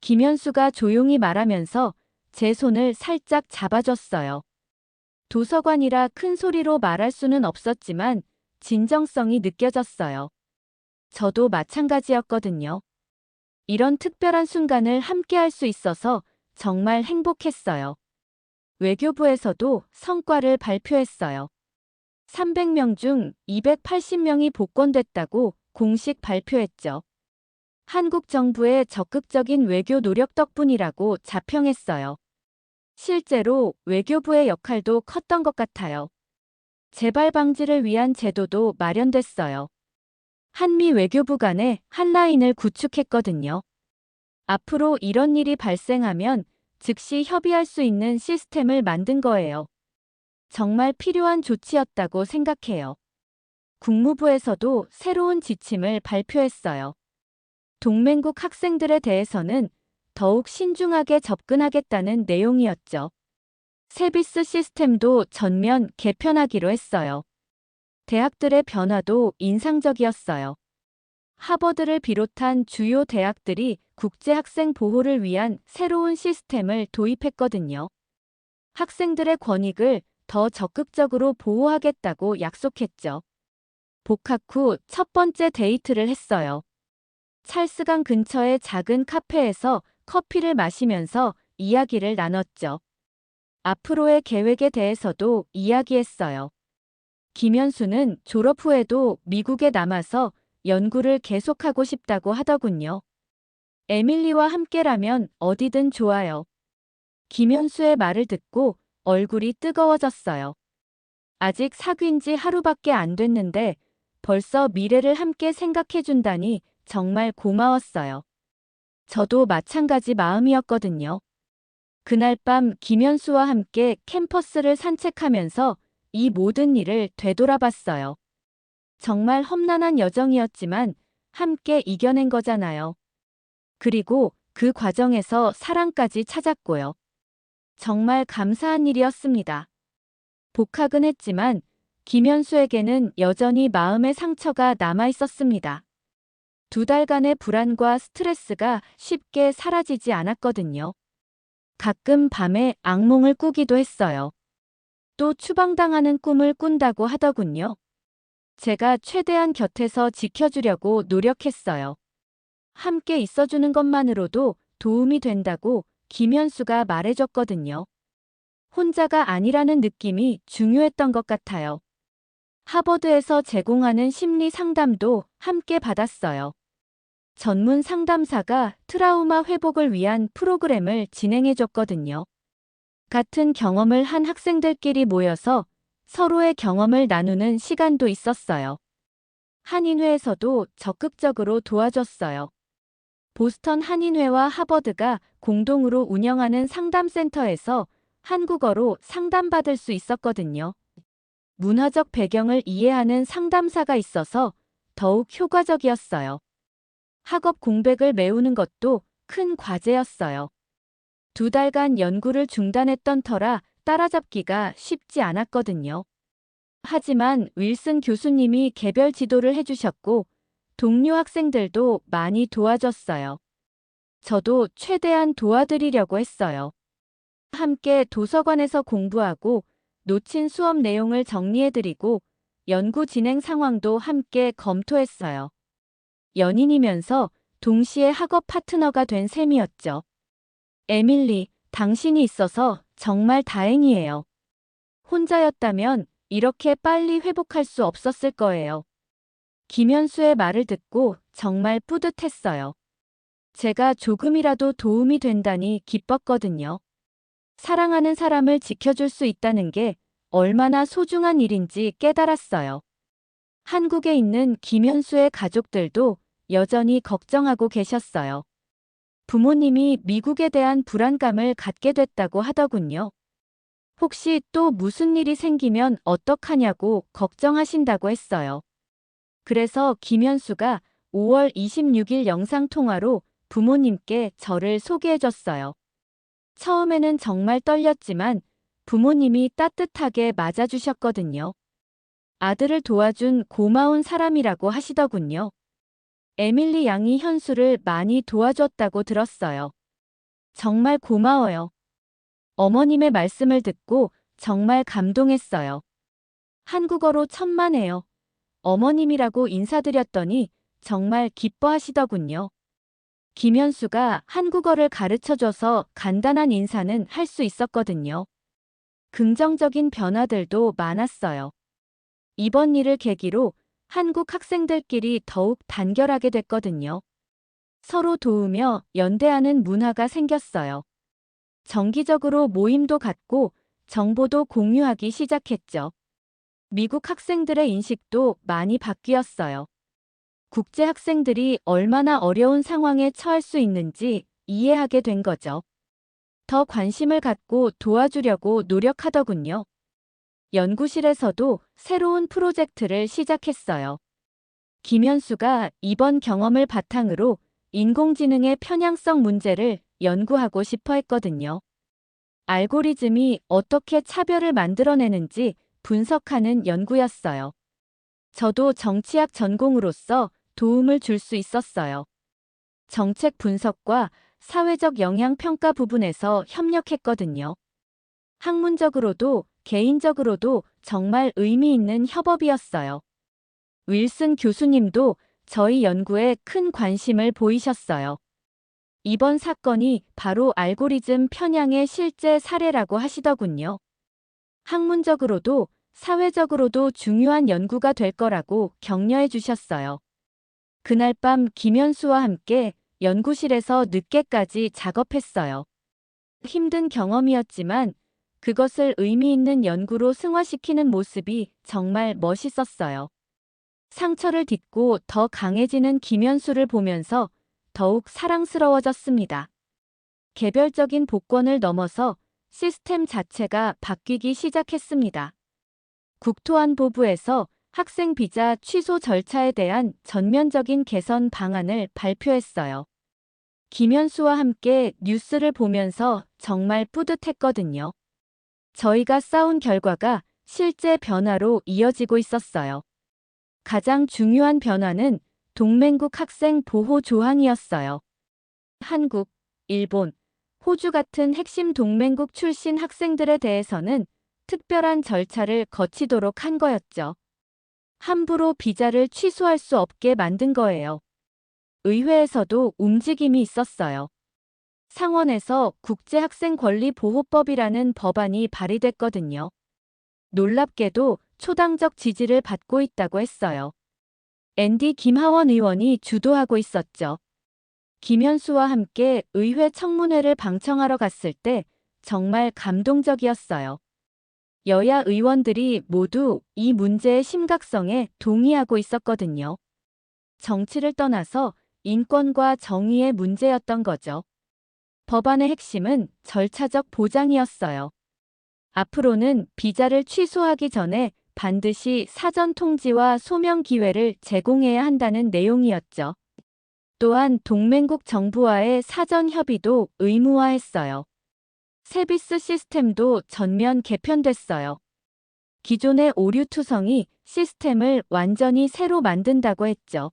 김현수가 조용히 말하면서 제 손을 살짝 잡아줬어요. 도서관이라 큰 소리로 말할 수는 없었지만 진정성이 느껴졌어요. 저도 마찬가지였거든요. 이런 특별한 순간을 함께 할 수 있어서 정말 행복했어요. 외교부에서도 성과를 발표했어요. 300명 중 280명이 복권됐다고 공식 발표했죠. 한국 정부의 적극적인 외교 노력 덕분이라고 자평했어요. 실제로 외교부의 역할도 컸던 것 같아요. 재발 방지를 위한 제도도 마련됐어요. 한미 외교부 간의 한 라인을 구축했거든요. 앞으로 이런 일이 발생하면 즉시 협의할 수 있는 시스템을 만든 거예요. 정말 필요한 조치였다고 생각해요. 국무부에서도 새로운 지침을 발표했어요. 동맹국 학생들에 대해서는 더욱 신중하게 접근하겠다는 내용이었죠. 세비스 시스템도 전면 개편하기로 했어요. 대학들의 변화도 인상적이었어요. 하버드를 비롯한 주요 대학들이 국제학생 보호를 위한 새로운 시스템을 도입했거든요. 학생들의 권익을 더 적극적으로 보호하겠다고 약속했죠. 복학 후 첫 번째 데이트를 했어요. 찰스강 근처의 작은 카페에서 커피를 마시면서 이야기를 나눴죠. 앞으로의 계획에 대해서도 이야기했어요. 김현수는 졸업 후에도 미국에 남아서 연구를 계속하고 싶다고 하더군요. 에밀리와 함께라면 어디든 좋아요. 김현수의 말을 듣고 얼굴이 뜨거워졌어요. 아직 사귄 지 하루밖에 안 됐는데 벌써 미래를 함께 생각해준다니 정말 고마웠어요. 저도 마찬가지 마음이었거든요. 그날 밤 김현수와 함께 캠퍼스를 산책하면서 이 모든 일을 되돌아봤어요. 정말 험난한 여정이었지만 함께 이겨낸 거잖아요. 그리고 그 과정에서 사랑까지 찾았고요. 정말 감사한 일이었습니다. 복학은 했지만 김현수에게는 여전히 마음의 상처가 남아 있었습니다. 2달간의 불안과 스트레스가 쉽게 사라지지 않았거든요. 가끔 밤에 악몽을 꾸기도 했어요. 또 추방당하는 꿈을 꾼다고 하더군요. 제가 최대한 곁에서 지켜주려고 노력했어요. 함께 있어주는 것만으로도 도움이 된다고 김현수가 말해줬거든요. 혼자가 아니라는 느낌이 중요했던 것 같아요. 하버드에서 제공하는 심리 상담도 함께 받았어요. 전문 상담사가 트라우마 회복을 위한 프로그램을 진행해줬거든요. 같은 경험을 한 학생들끼리 모여서 서로의 경험을 나누는 시간도 있었어요. 한인회에서도 적극적으로 도와줬어요. 보스턴 한인회와 하버드가 공동으로 운영하는 상담센터에서 한국어로 상담받을 수 있었거든요. 문화적 배경을 이해하는 상담사가 있어서 더욱 효과적이었어요. 학업 공백을 메우는 것도 큰 과제였어요. 2달간 연구를 중단했던 터라 따라잡기가 쉽지 않았거든요. 하지만 윌슨 교수님이 개별 지도를 해주셨고 동료 학생들도 많이 도와줬어요. 저도 최대한 도와드리려고 했어요. 함께 도서관에서 공부하고 놓친 수업 내용을 정리해드리고 연구 진행 상황도 함께 검토했어요. 연인이면서 동시에 학업 파트너가 된 셈이었죠. 에밀리, 당신이 있어서 정말 다행이에요. 혼자였다면 이렇게 빨리 회복할 수 없었을 거예요. 김현수의 말을 듣고 정말 뿌듯했어요. 제가 조금이라도 도움이 된다니 기뻤거든요. 사랑하는 사람을 지켜줄 수 있다는 게 얼마나 소중한 일인지 깨달았어요. 한국에 있는 김현수의 가족들도 여전히 걱정하고 계셨어요. 부모님이 미국에 대한 불안감을 갖게 됐다고 하더군요. 혹시 또 무슨 일이 생기면 어떡하냐고 걱정하신다고 했어요. 그래서 김현수가 5월 26일 영상통화로 부모님께 저를 소개해줬어요. 처음에는 정말 떨렸지만 부모님이 따뜻하게 맞아주셨거든요. 아들을 도와준 고마운 사람이라고 하시더군요. 에밀리 양이 현수를 많이 도와줬다고 들었어요. 정말 고마워요. 어머님의 말씀을 듣고 정말 감동했어요. 한국어로 천만에요. 어머님이라고 인사드렸더니 정말 기뻐하시더군요. 김현수가 한국어를 가르쳐줘서 간단한 인사는 할 수 있었거든요. 긍정적인 변화들도 많았어요. 이번 일을 계기로 한국 학생들끼리 더욱 단결하게 됐거든요. 서로 도우며 연대하는 문화가 생겼어요. 정기적으로 모임도 갖고 정보도 공유하기 시작했죠. 미국 학생들의 인식도 많이 바뀌었어요. 국제 학생들이 얼마나 어려운 상황에 처할 수 있는지 이해하게 된 거죠. 더 관심을 갖고 도와주려고 노력하더군요. 연구실에서도 새로운 프로젝트를 시작했어요. 김현수가 이번 경험을 바탕으로 인공지능의 편향성 문제를 연구하고 싶어 했거든요. 알고리즘이 어떻게 차별을 만들어내는지 분석하는 연구였어요. 저도 정치학 전공으로서 도움을 줄 수 있었어요. 정책 분석과 사회적 영향 평가 부분에서 협력했거든요. 학문적으로도 개인적으로도 정말 의미 있는 협업이었어요. 윌슨 교수님도 저희 연구에 큰 관심을 보이셨어요. 이번 사건이 바로 알고리즘 편향의 실제 사례라고 하시더군요. 학문적으로도 사회적으로도 중요한 연구가 될 거라고 격려해 주셨어요. 그날 밤 김현수와 함께 연구실에서 늦게까지 작업했어요. 힘든 경험이었지만 그것을 의미 있는 연구로 승화시키는 모습이 정말 멋있었어요. 상처를 딛고 더 강해지는 김현수를 보면서 더욱 사랑스러워졌습니다. 개별적인 복권을 넘어서 시스템 자체가 바뀌기 시작했습니다. 국토안보부에서 학생 비자 취소 절차에 대한 전면적인 개선 방안을 발표했어요. 김현수와 함께 뉴스를 보면서 정말 뿌듯했거든요. 저희가 싸운 결과가 실제 변화로 이어지고 있었어요. 가장 중요한 변화는 동맹국 학생 보호 조항이었어요. 한국, 일본, 호주 같은 핵심 동맹국 출신 학생들에 대해서는 특별한 절차를 거치도록 한 거였죠. 함부로 비자를 취소할 수 없게 만든 거예요. 의회에서도 움직임이 있었어요. 상원에서 국제학생권리보호법이라는 법안이 발의됐거든요. 놀랍게도 초당적 지지를 받고 있다고 했어요. 앤디 김하원 의원이 주도하고 있었죠. 김현수와 함께 의회 청문회를 방청하러 갔을 때 정말 감동적이었어요. 여야 의원들이 모두 이 문제의 심각성에 동의하고 있었거든요. 정치를 떠나서 인권과 정의의 문제였던 거죠. 법안의 핵심은 절차적 보장이었어요. 앞으로는 비자를 취소하기 전에 반드시 사전 통지와 소명 기회를 제공해야 한다는 내용이었죠. 또한 동맹국 정부와의 사전 협의도 의무화했어요. 세비스 시스템도 전면 개편됐어요. 기존의 오류 투성이 시스템을 완전히 새로 만든다고 했죠.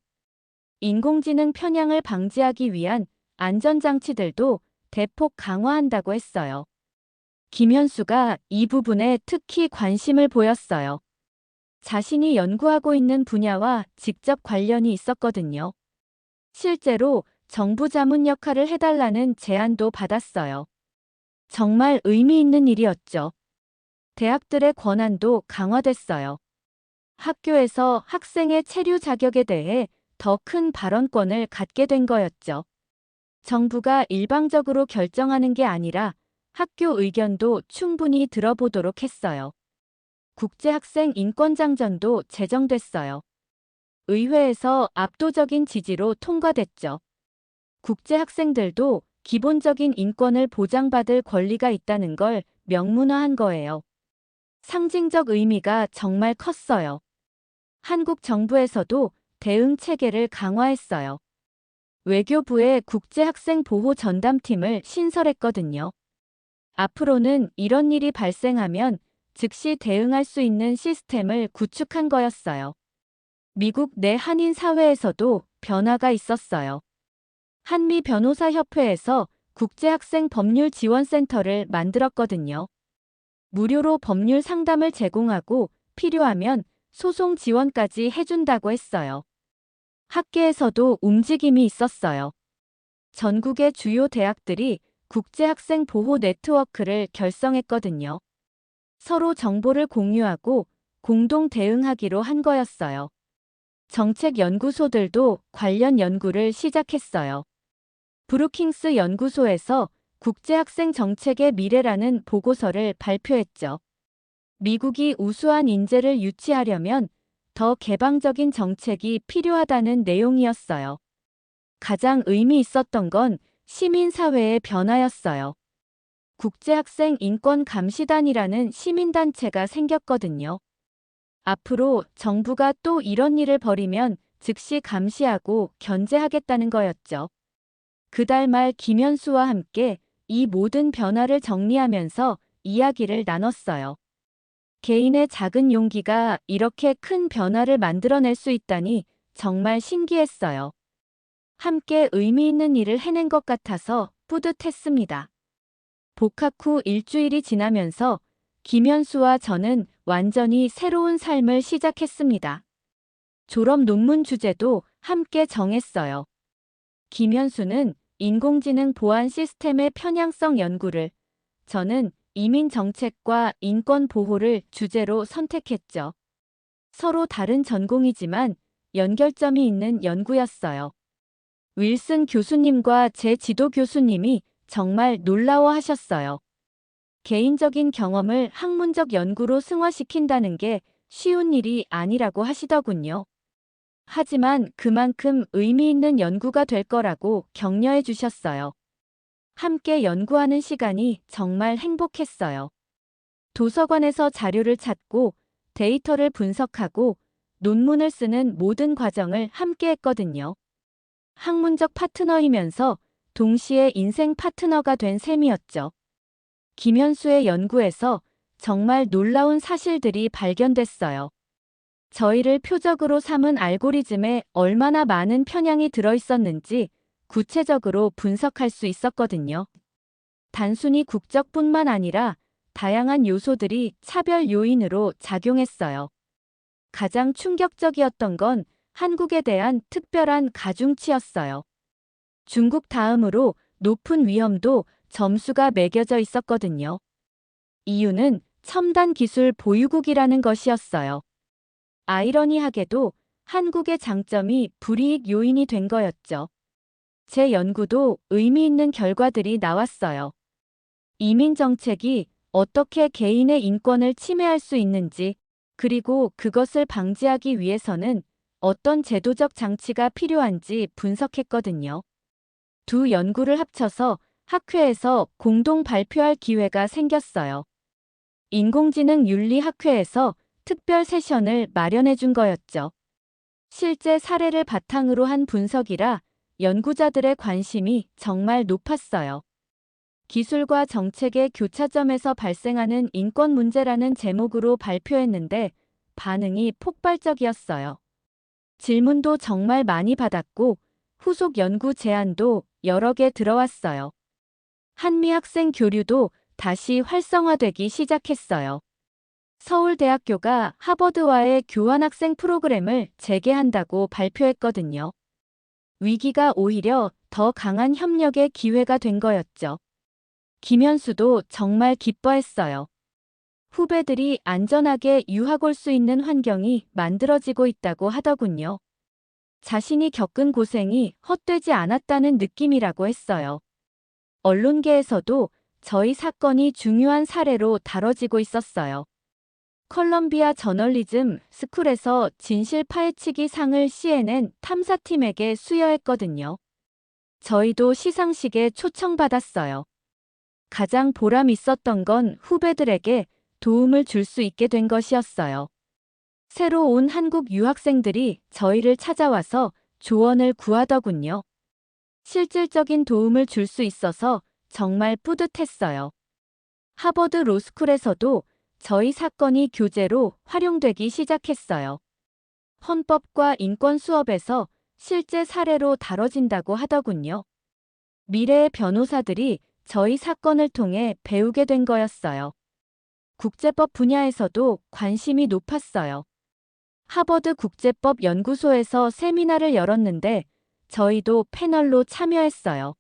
인공지능 편향을 방지하기 위한 안전장치들도 대폭 강화한다고 했어요. 김현수가 이 부분에 특히 관심을 보였어요. 자신이 연구하고 있는 분야와 직접 관련이 있었거든요. 실제로 정부 자문 역할을 해달라는 제안도 받았어요. 정말 의미 있는 일이었죠. 대학들의 권한도 강화됐어요. 학교에서 학생의 체류 자격에 대해 더 큰 발언권을 갖게 된 거였죠. 정부가 일방적으로 결정하는 게 아니라 학교 의견도 충분히 들어보도록 했어요. 국제학생 인권장전도 제정됐어요. 의회에서 압도적인 지지로 통과됐죠. 국제학생들도 기본적인 인권을 보장받을 권리가 있다는 걸 명문화한 거예요. 상징적 의미가 정말 컸어요. 한국 정부에서도 대응 체계를 강화했어요. 외교부의 국제학생 보호 전담팀을 신설했거든요. 앞으로는 이런 일이 발생하면 즉시 대응할 수 있는 시스템을 구축한 거였어요. 미국 내 한인 사회에서도 변화가 있었어요. 한미 변호사협회에서 국제학생 법률 지원센터를 만들었거든요. 무료로 법률 상담을 제공하고 필요하면 소송 지원까지 해준다고 했어요. 학계에서도 움직임이 있었어요. 전국의 주요 대학들이 국제학생 보호 네트워크를 결성했거든요. 서로 정보를 공유하고 공동 대응하기로 한 거였어요. 정책 연구소들도 관련 연구를 시작했어요. 브루킹스 연구소에서 국제학생 정책의 미래라는 보고서를 발표했죠. 미국이 우수한 인재를 유치하려면 더 개방적인 정책이 필요하다는 내용이었어요. 가장 의미 있었던 건 시민사회의 변화였어요. 국제학생인권감시단이라는 시민단체가 생겼거든요. 앞으로 정부가 또 이런 일을 벌이면 즉시 감시하고 견제하겠다는 거였죠. 그달 말 김현수와 함께 이 모든 변화를 정리하면서 이야기를 나눴어요. 개인의 작은 용기가 이렇게 큰 변화를 만들어낼 수 있다니 정말 신기했어요. 함께 의미 있는 일을 해낸 것 같아서 뿌듯했습니다. 복학 후 일주일이 지나면서 김현수와 저는 완전히 새로운 삶을 시작했습니다. 졸업 논문 주제도 함께 정했어요. 김현수는 인공지능 보안 시스템의 편향성 연구를, 저는 이민 정책과 인권 보호를 주제로 선택했죠. 서로 다른 전공이지만 연결점이 있는 연구였어요. 윌슨 교수님과 제 지도 교수님이 정말 놀라워하셨어요. 개인적인 경험을 학문적 연구로 승화시킨다는 게 쉬운 일이 아니라고 하시더군요. 하지만 그만큼 의미 있는 연구가 될 거라고 격려해 주셨어요. 함께 연구하는 시간이 정말 행복했어요. 도서관에서 자료를 찾고 데이터를 분석하고 논문을 쓰는 모든 과정을 함께 했거든요. 학문적 파트너이면서 동시에 인생 파트너가 된 셈이었죠. 김현수의 연구에서 정말 놀라운 사실들이 발견됐어요. 저희를 표적으로 삼은 알고리즘에 얼마나 많은 편향이 들어있었는지 구체적으로 분석할 수 있었거든요. 단순히 국적뿐만 아니라 다양한 요소들이 차별 요인으로 작용했어요. 가장 충격적이었던 건 한국에 대한 특별한 가중치였어요. 중국 다음으로 높은 위험도 점수가 매겨져 있었거든요. 이유는 첨단 기술 보유국이라는 것이었어요. 아이러니하게도 한국의 장점이 불이익 요인이 된 거였죠. 제 연구도 의미 있는 결과들이 나왔어요. 이민 정책이 어떻게 개인의 인권을 침해할 수 있는지, 그리고 그것을 방지하기 위해서는 어떤 제도적 장치가 필요한지 분석했거든요. 두 연구를 합쳐서 학회에서 공동 발표할 기회가 생겼어요. 인공지능 윤리학회에서 특별 세션을 마련해 준 거였죠. 실제 사례를 바탕으로 한 분석이라 연구자들의 관심이 정말 높았어요. 기술과 정책의 교차점에서 발생하는 인권 문제라는 제목으로 발표했는데 반응이 폭발적이었어요. 질문도 정말 많이 받았고 후속 연구 제안도 여러 개 들어왔어요. 한미 학생 교류도 다시 활성화되기 시작했어요. 서울대학교가 하버드와의 교환학생 프로그램을 재개한다고 발표했거든요. 위기가 오히려 더 강한 협력의 기회가 된 거였죠. 김현수도 정말 기뻐했어요. 후배들이 안전하게 유학 올 수 있는 환경이 만들어지고 있다고 하더군요. 자신이 겪은 고생이 헛되지 않았다는 느낌이라고 했어요. 언론계에서도 저희 사건이 중요한 사례로 다뤄지고 있었어요. 컬럼비아 저널리즘 스쿨에서 진실 파헤치기 상을 CNN 탐사팀에게 수여했거든요. 저희도 시상식에 초청받았어요. 가장 보람 있었던 건 후배들에게 도움을 줄 수 있게 된 것이었어요. 새로 온 한국 유학생들이 저희를 찾아와서 조언을 구하더군요. 실질적인 도움을 줄 수 있어서 정말 뿌듯했어요. 하버드 로스쿨에서도 저희 사건이 교재로 활용되기 시작했어요. 헌법과 인권 수업에서 실제 사례로 다뤄진다고 하더군요. 미래의 변호사들이 저희 사건을 통해 배우게 된 거였어요. 국제법 분야에서도 관심이 높았어요. 하버드 국제법 연구소에서 세미나를 열었는데 저희도 패널로 참여했어요.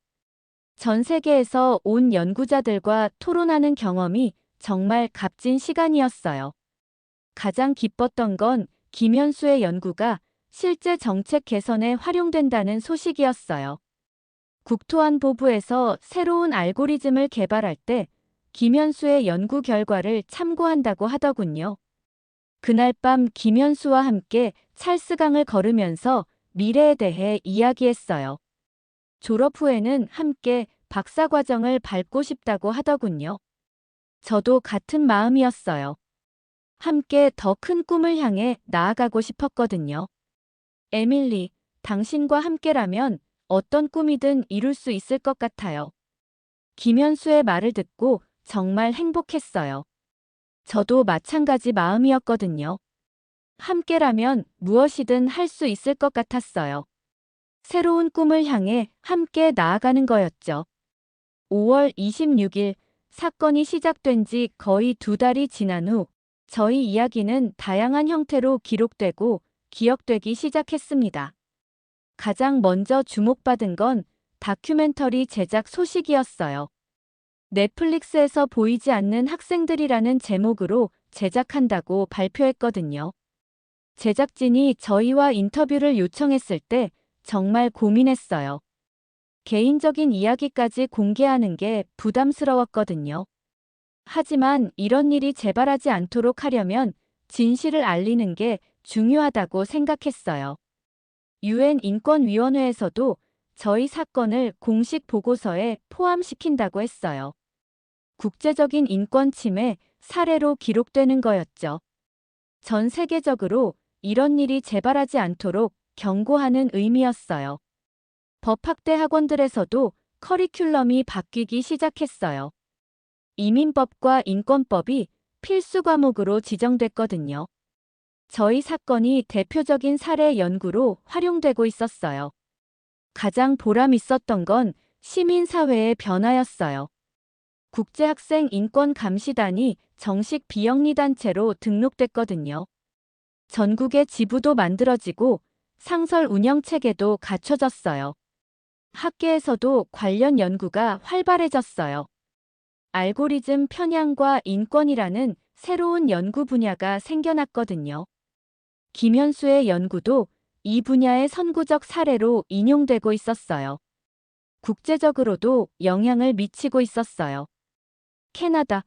전 세계에서 온 연구자들과 토론하는 경험이 정말 값진 시간이었어요. 가장 기뻤던 건 김현수의 연구가 실제 정책 개선에 활용된다는 소식이었어요. 국토안보부에서 새로운 알고리즘을 개발할 때 김현수의 연구 결과를 참고한다고 하더군요. 그날 밤 김현수와 함께 찰스강을 걸으면서 미래에 대해 이야기했어요. 졸업 후에는 함께 박사과정을 밟고 싶다고 하더군요. 저도 같은 마음이었어요. 함께 더 큰 꿈을 향해 나아가고 싶었거든요. 에밀리, 당신과 함께라면 어떤 꿈이든 이룰 수 있을 것 같아요. 김현수의 말을 듣고 정말 행복했어요. 저도 마찬가지 마음이었거든요. 함께라면 무엇이든 할 수 있을 것 같았어요. 새로운 꿈을 향해 함께 나아가는 거였죠. 5월 26일 사건이 시작된 지 거의 2달이 지난 후 저희 이야기는 다양한 형태로 기록되고 기억되기 시작했습니다. 가장 먼저 주목받은 건 다큐멘터리 제작 소식이었어요. 넷플릭스에서 보이지 않는 학생들이라는 제목으로 제작한다고 발표했거든요. 제작진이 저희와 인터뷰를 요청했을 때 정말 고민했어요. 개인적인 이야기까지 공개하는 게 부담스러웠거든요. 하지만 이런 일이 재발하지 않도록 하려면 진실을 알리는 게 중요하다고 생각했어요. 유엔 인권위원회에서도 저희 사건을 공식 보고서에 포함시킨다고 했어요. 국제적인 인권 침해 사례로 기록되는 거였죠. 전 세계적으로 이런 일이 재발하지 않도록 경고하는 의미였어요. 법학대 학원들에서도 커리큘럼이 바뀌기 시작했어요. 이민법과 인권법이 필수 과목으로 지정됐거든요. 저희 사건이 대표적인 사례 연구로 활용되고 있었어요. 가장 보람 있었던 건 시민사회의 변화였어요. 국제학생 인권감시단이 정식 비영리단체로 등록됐거든요. 전국의 지부도 만들어지고 상설 운영체계도 갖춰졌어요. 학계에서도 관련 연구가 활발해졌어요. 알고리즘 편향과 인권이라는 새로운 연구 분야가 생겨났거든요. 김현수의 연구도 이 분야의 선구적 사례로 인용되고 있었어요. 국제적으로도 영향을 미치고 있었어요. 캐나다,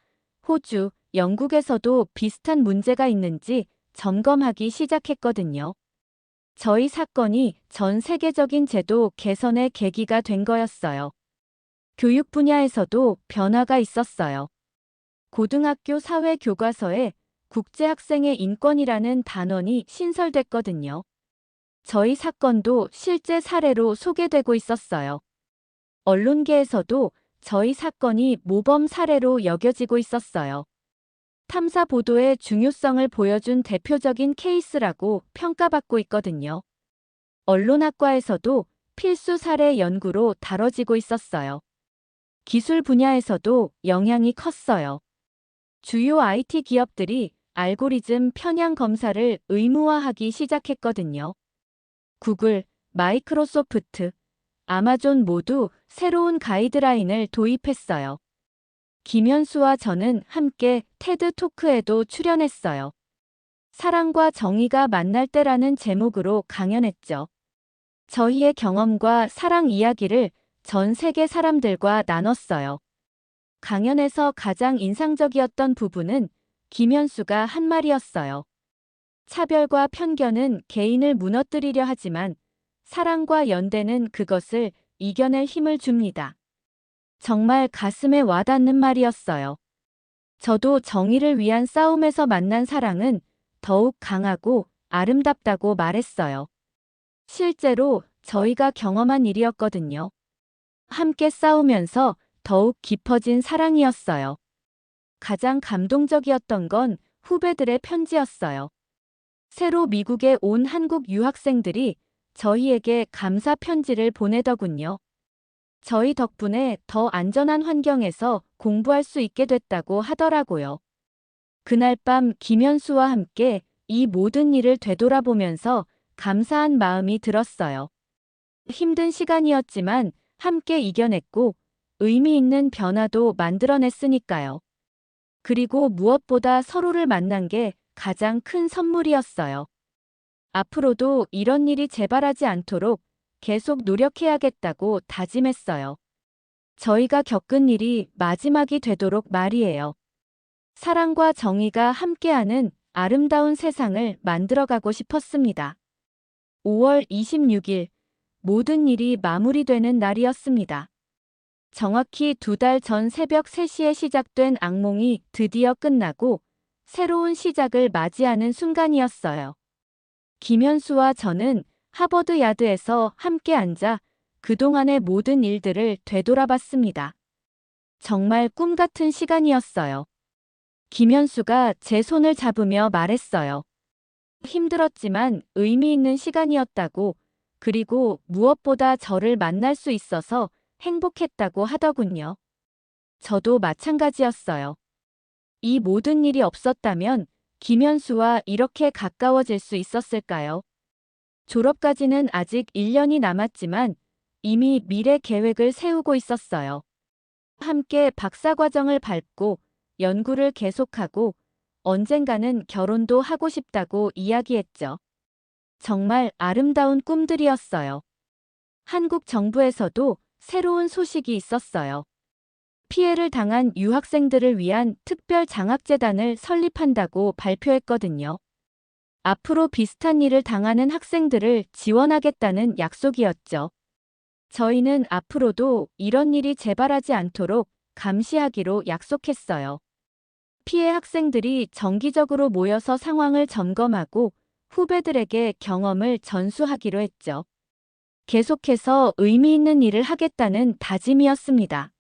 호주, 영국에서도 비슷한 문제가 있는지 점검하기 시작했거든요. 저희 사건이 전 세계적인 제도 개선의 계기가 된 거였어요. 교육 분야에서도 변화가 있었어요. 고등학교 사회 교과서에 국제학생의 인권이라는 단원이 신설됐거든요. 저희 사건도 실제 사례로 소개되고 있었어요. 언론계에서도 저희 사건이 모범 사례로 여겨지고 있었어요. 탐사 보도의 중요성을 보여준 대표적인 케이스라고 평가받고 있거든요. 언론학과에서도 필수 사례 연구로 다뤄지고 있었어요. 기술 분야에서도 영향이 컸어요. 주요 IT 기업들이 알고리즘 편향 검사를 의무화하기 시작했거든요. 구글, 마이크로소프트, 아마존 모두 새로운 가이드라인을 도입했어요. 김현수와 저는 함께 테드 토크에도 출연했어요. 사랑과 정의가 만날 때라는 제목으로 강연했죠. 저희의 경험과 사랑 이야기를 전 세계 사람들과 나눴어요. 강연에서 가장 인상적이었던 부분은 김현수가 한 말이었어요. 차별과 편견은 개인을 무너뜨리려 하지만 사랑과 연대는 그것을 이겨낼 힘을 줍니다. 정말 가슴에 와닿는 말이었어요. 저도 정의를 위한 싸움에서 만난 사랑은 더욱 강하고 아름답다고 말했어요. 실제로 저희가 경험한 일이었거든요. 함께 싸우면서 더욱 깊어진 사랑이었어요. 가장 감동적이었던 건 후배들의 편지였어요. 새로 미국에 온 한국 유학생들이 저희에게 감사 편지를 보내더군요. 저희 덕분에 더 안전한 환경에서 공부할 수 있게 됐다고 하더라고요. 그날 밤 김현수와 함께 이 모든 일을 되돌아보면서 감사한 마음이 들었어요. 힘든 시간이었지만 함께 이겨냈고 의미 있는 변화도 만들어냈으니까요. 그리고 무엇보다 서로를 만난 게 가장 큰 선물이었어요. 앞으로도 이런 일이 재발하지 않도록 계속 노력해야겠다고 다짐했어요. 저희가 겪은 일이 마지막이 되도록 말이에요. 사랑과 정의가 함께하는 아름다운 세상을 만들어가고 싶었습니다. 5월 26일, 모든 일이 마무리되는 날이었습니다. 정확히 2달 전 새벽 3시에 시작된 악몽이 드디어 끝나고 새로운 시작을 맞이하는 순간이었어요. 김현수와 저는 하버드 야드에서 함께 앉아 그동안의 모든 일들을 되돌아봤습니다. 정말 꿈 같은 시간이었어요. 김현수가 제 손을 잡으며 말했어요. 힘들었지만 의미 있는 시간이었다고, 그리고 무엇보다 저를 만날 수 있어서 행복했다고 하더군요. 저도 마찬가지였어요. 이 모든 일이 없었다면 김현수와 이렇게 가까워질 수 있었을까요? 졸업까지는 아직 1년이 남았지만 이미 미래 계획을 세우고 있었어요. 함께 박사과정을 밟고 연구를 계속하고 언젠가는 결혼도 하고 싶다고 이야기했죠. 정말 아름다운 꿈들이었어요. 한국 정부에서도 새로운 소식이 있었어요. 피해를 당한 유학생들을 위한 특별 장학재단을 설립한다고 발표했거든요. 앞으로 비슷한 일을 당하는 학생들을 지원하겠다는 약속이었죠. 저희는 앞으로도 이런 일이 재발하지 않도록 감시하기로 약속했어요. 피해 학생들이 정기적으로 모여서 상황을 점검하고 후배들에게 경험을 전수하기로 했죠. 계속해서 의미 있는 일을 하겠다는 다짐이었습니다.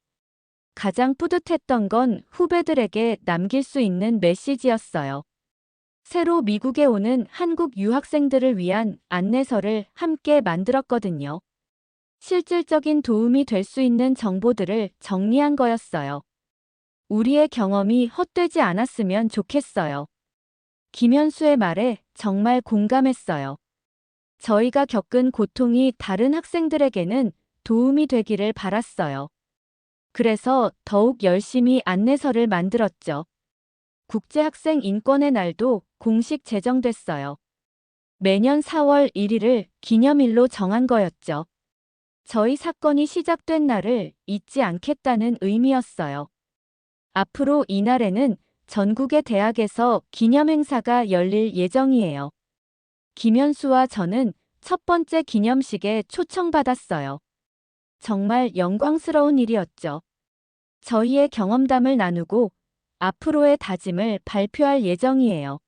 가장 뿌듯했던 건 후배들에게 남길 수 있는 메시지였어요. 새로 미국에 오는 한국 유학생들을 위한 안내서를 함께 만들었거든요. 실질적인 도움이 될 수 있는 정보들을 정리한 거였어요. 우리의 경험이 헛되지 않았으면 좋겠어요. 김현수의 말에 정말 공감했어요. 저희가 겪은 고통이 다른 학생들에게는 도움이 되기를 바랐어요. 그래서 더욱 열심히 안내서를 만들었죠. 국제학생 인권의 날도 공식 제정됐어요. 매년 4월 1일을 기념일로 정한 거였죠. 저희 사건이 시작된 날을 잊지 않겠다는 의미였어요. 앞으로 이날에는 전국의 대학에서 기념행사가 열릴 예정이에요. 김현수와 저는 첫 번째 기념식에 초청받았어요. 정말 영광스러운 일이었죠. 저희의 경험담을 나누고 앞으로의 다짐을 발표할 예정이에요.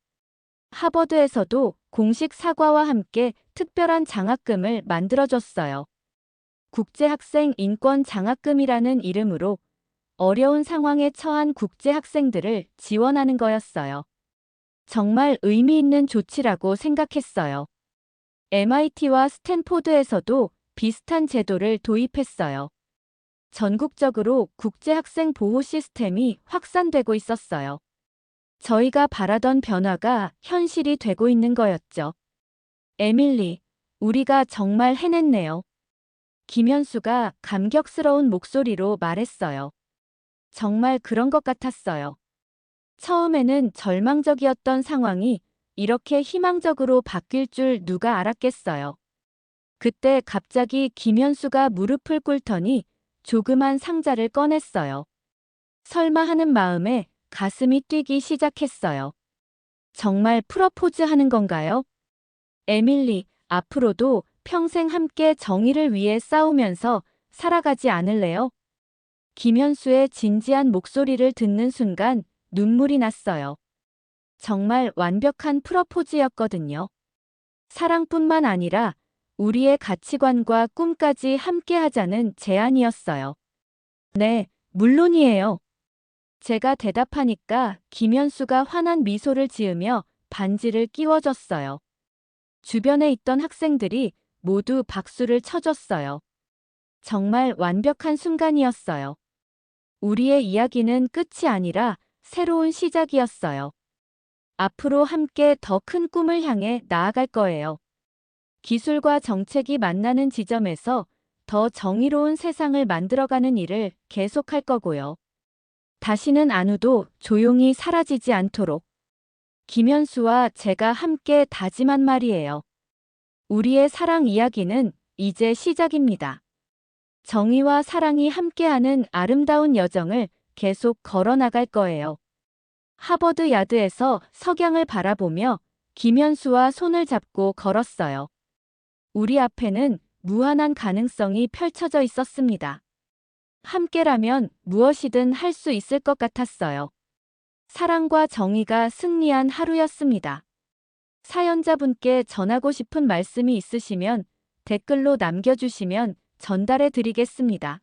하버드에서도 공식 사과와 함께 특별한 장학금을 만들어줬어요. 국제학생 인권 장학금이라는 이름으로 어려운 상황에 처한 국제학생들을 지원하는 거였어요. 정말 의미 있는 조치라고 생각했어요. MIT와 스탠포드에서도 비슷한 제도를 도입했어요. 전국적으로 국제학생 보호 시스템이 확산되고 있었어요. 저희가 바라던 변화가 현실이 되고 있는 거였죠. 에밀리, 우리가 정말 해냈네요. 김현수가 감격스러운 목소리로 말했어요. 정말 그런 것 같았어요. 처음에는 절망적이었던 상황이 이렇게 희망적으로 바뀔 줄 누가 알았겠어요. 그때 갑자기 김현수가 무릎을 꿇더니 조그만 상자를 꺼냈어요. 설마 하는 마음에 가슴이 뛰기 시작했어요. 정말 프러포즈 하는 건가요? 에밀리, 앞으로도 평생 함께 정의를 위해 싸우면서 살아가지 않을래요? 김현수의 진지한 목소리를 듣는 순간 눈물이 났어요. 정말 완벽한 프러포즈였거든요. 사랑뿐만 아니라 우리의 가치관과 꿈까지 함께 하자는 제안이었어요. 네, 물론이에요. 제가 대답하니까 김현수가 환한 미소를 지으며 반지를 끼워줬어요. 주변에 있던 학생들이 모두 박수를 쳐줬어요. 정말 완벽한 순간이었어요. 우리의 이야기는 끝이 아니라 새로운 시작이었어요. 앞으로 함께 더 큰 꿈을 향해 나아갈 거예요. 기술과 정책이 만나는 지점에서 더 정의로운 세상을 만들어가는 일을 계속할 거고요. 다시는 안우도 조용히 사라지지 않도록. 김현수와 제가 함께 다짐한 말이에요. 우리의 사랑 이야기는 이제 시작입니다. 정의와 사랑이 함께하는 아름다운 여정을 계속 걸어나갈 거예요. 하버드 야드에서 석양을 바라보며 김현수와 손을 잡고 걸었어요. 우리 앞에는 무한한 가능성이 펼쳐져 있었습니다. 함께라면 무엇이든 할 수 있을 것 같았어요. 사랑과 정의가 승리한 하루였습니다. 사연자분께 전하고 싶은 말씀이 있으시면 댓글로 남겨주시면 전달해 드리겠습니다.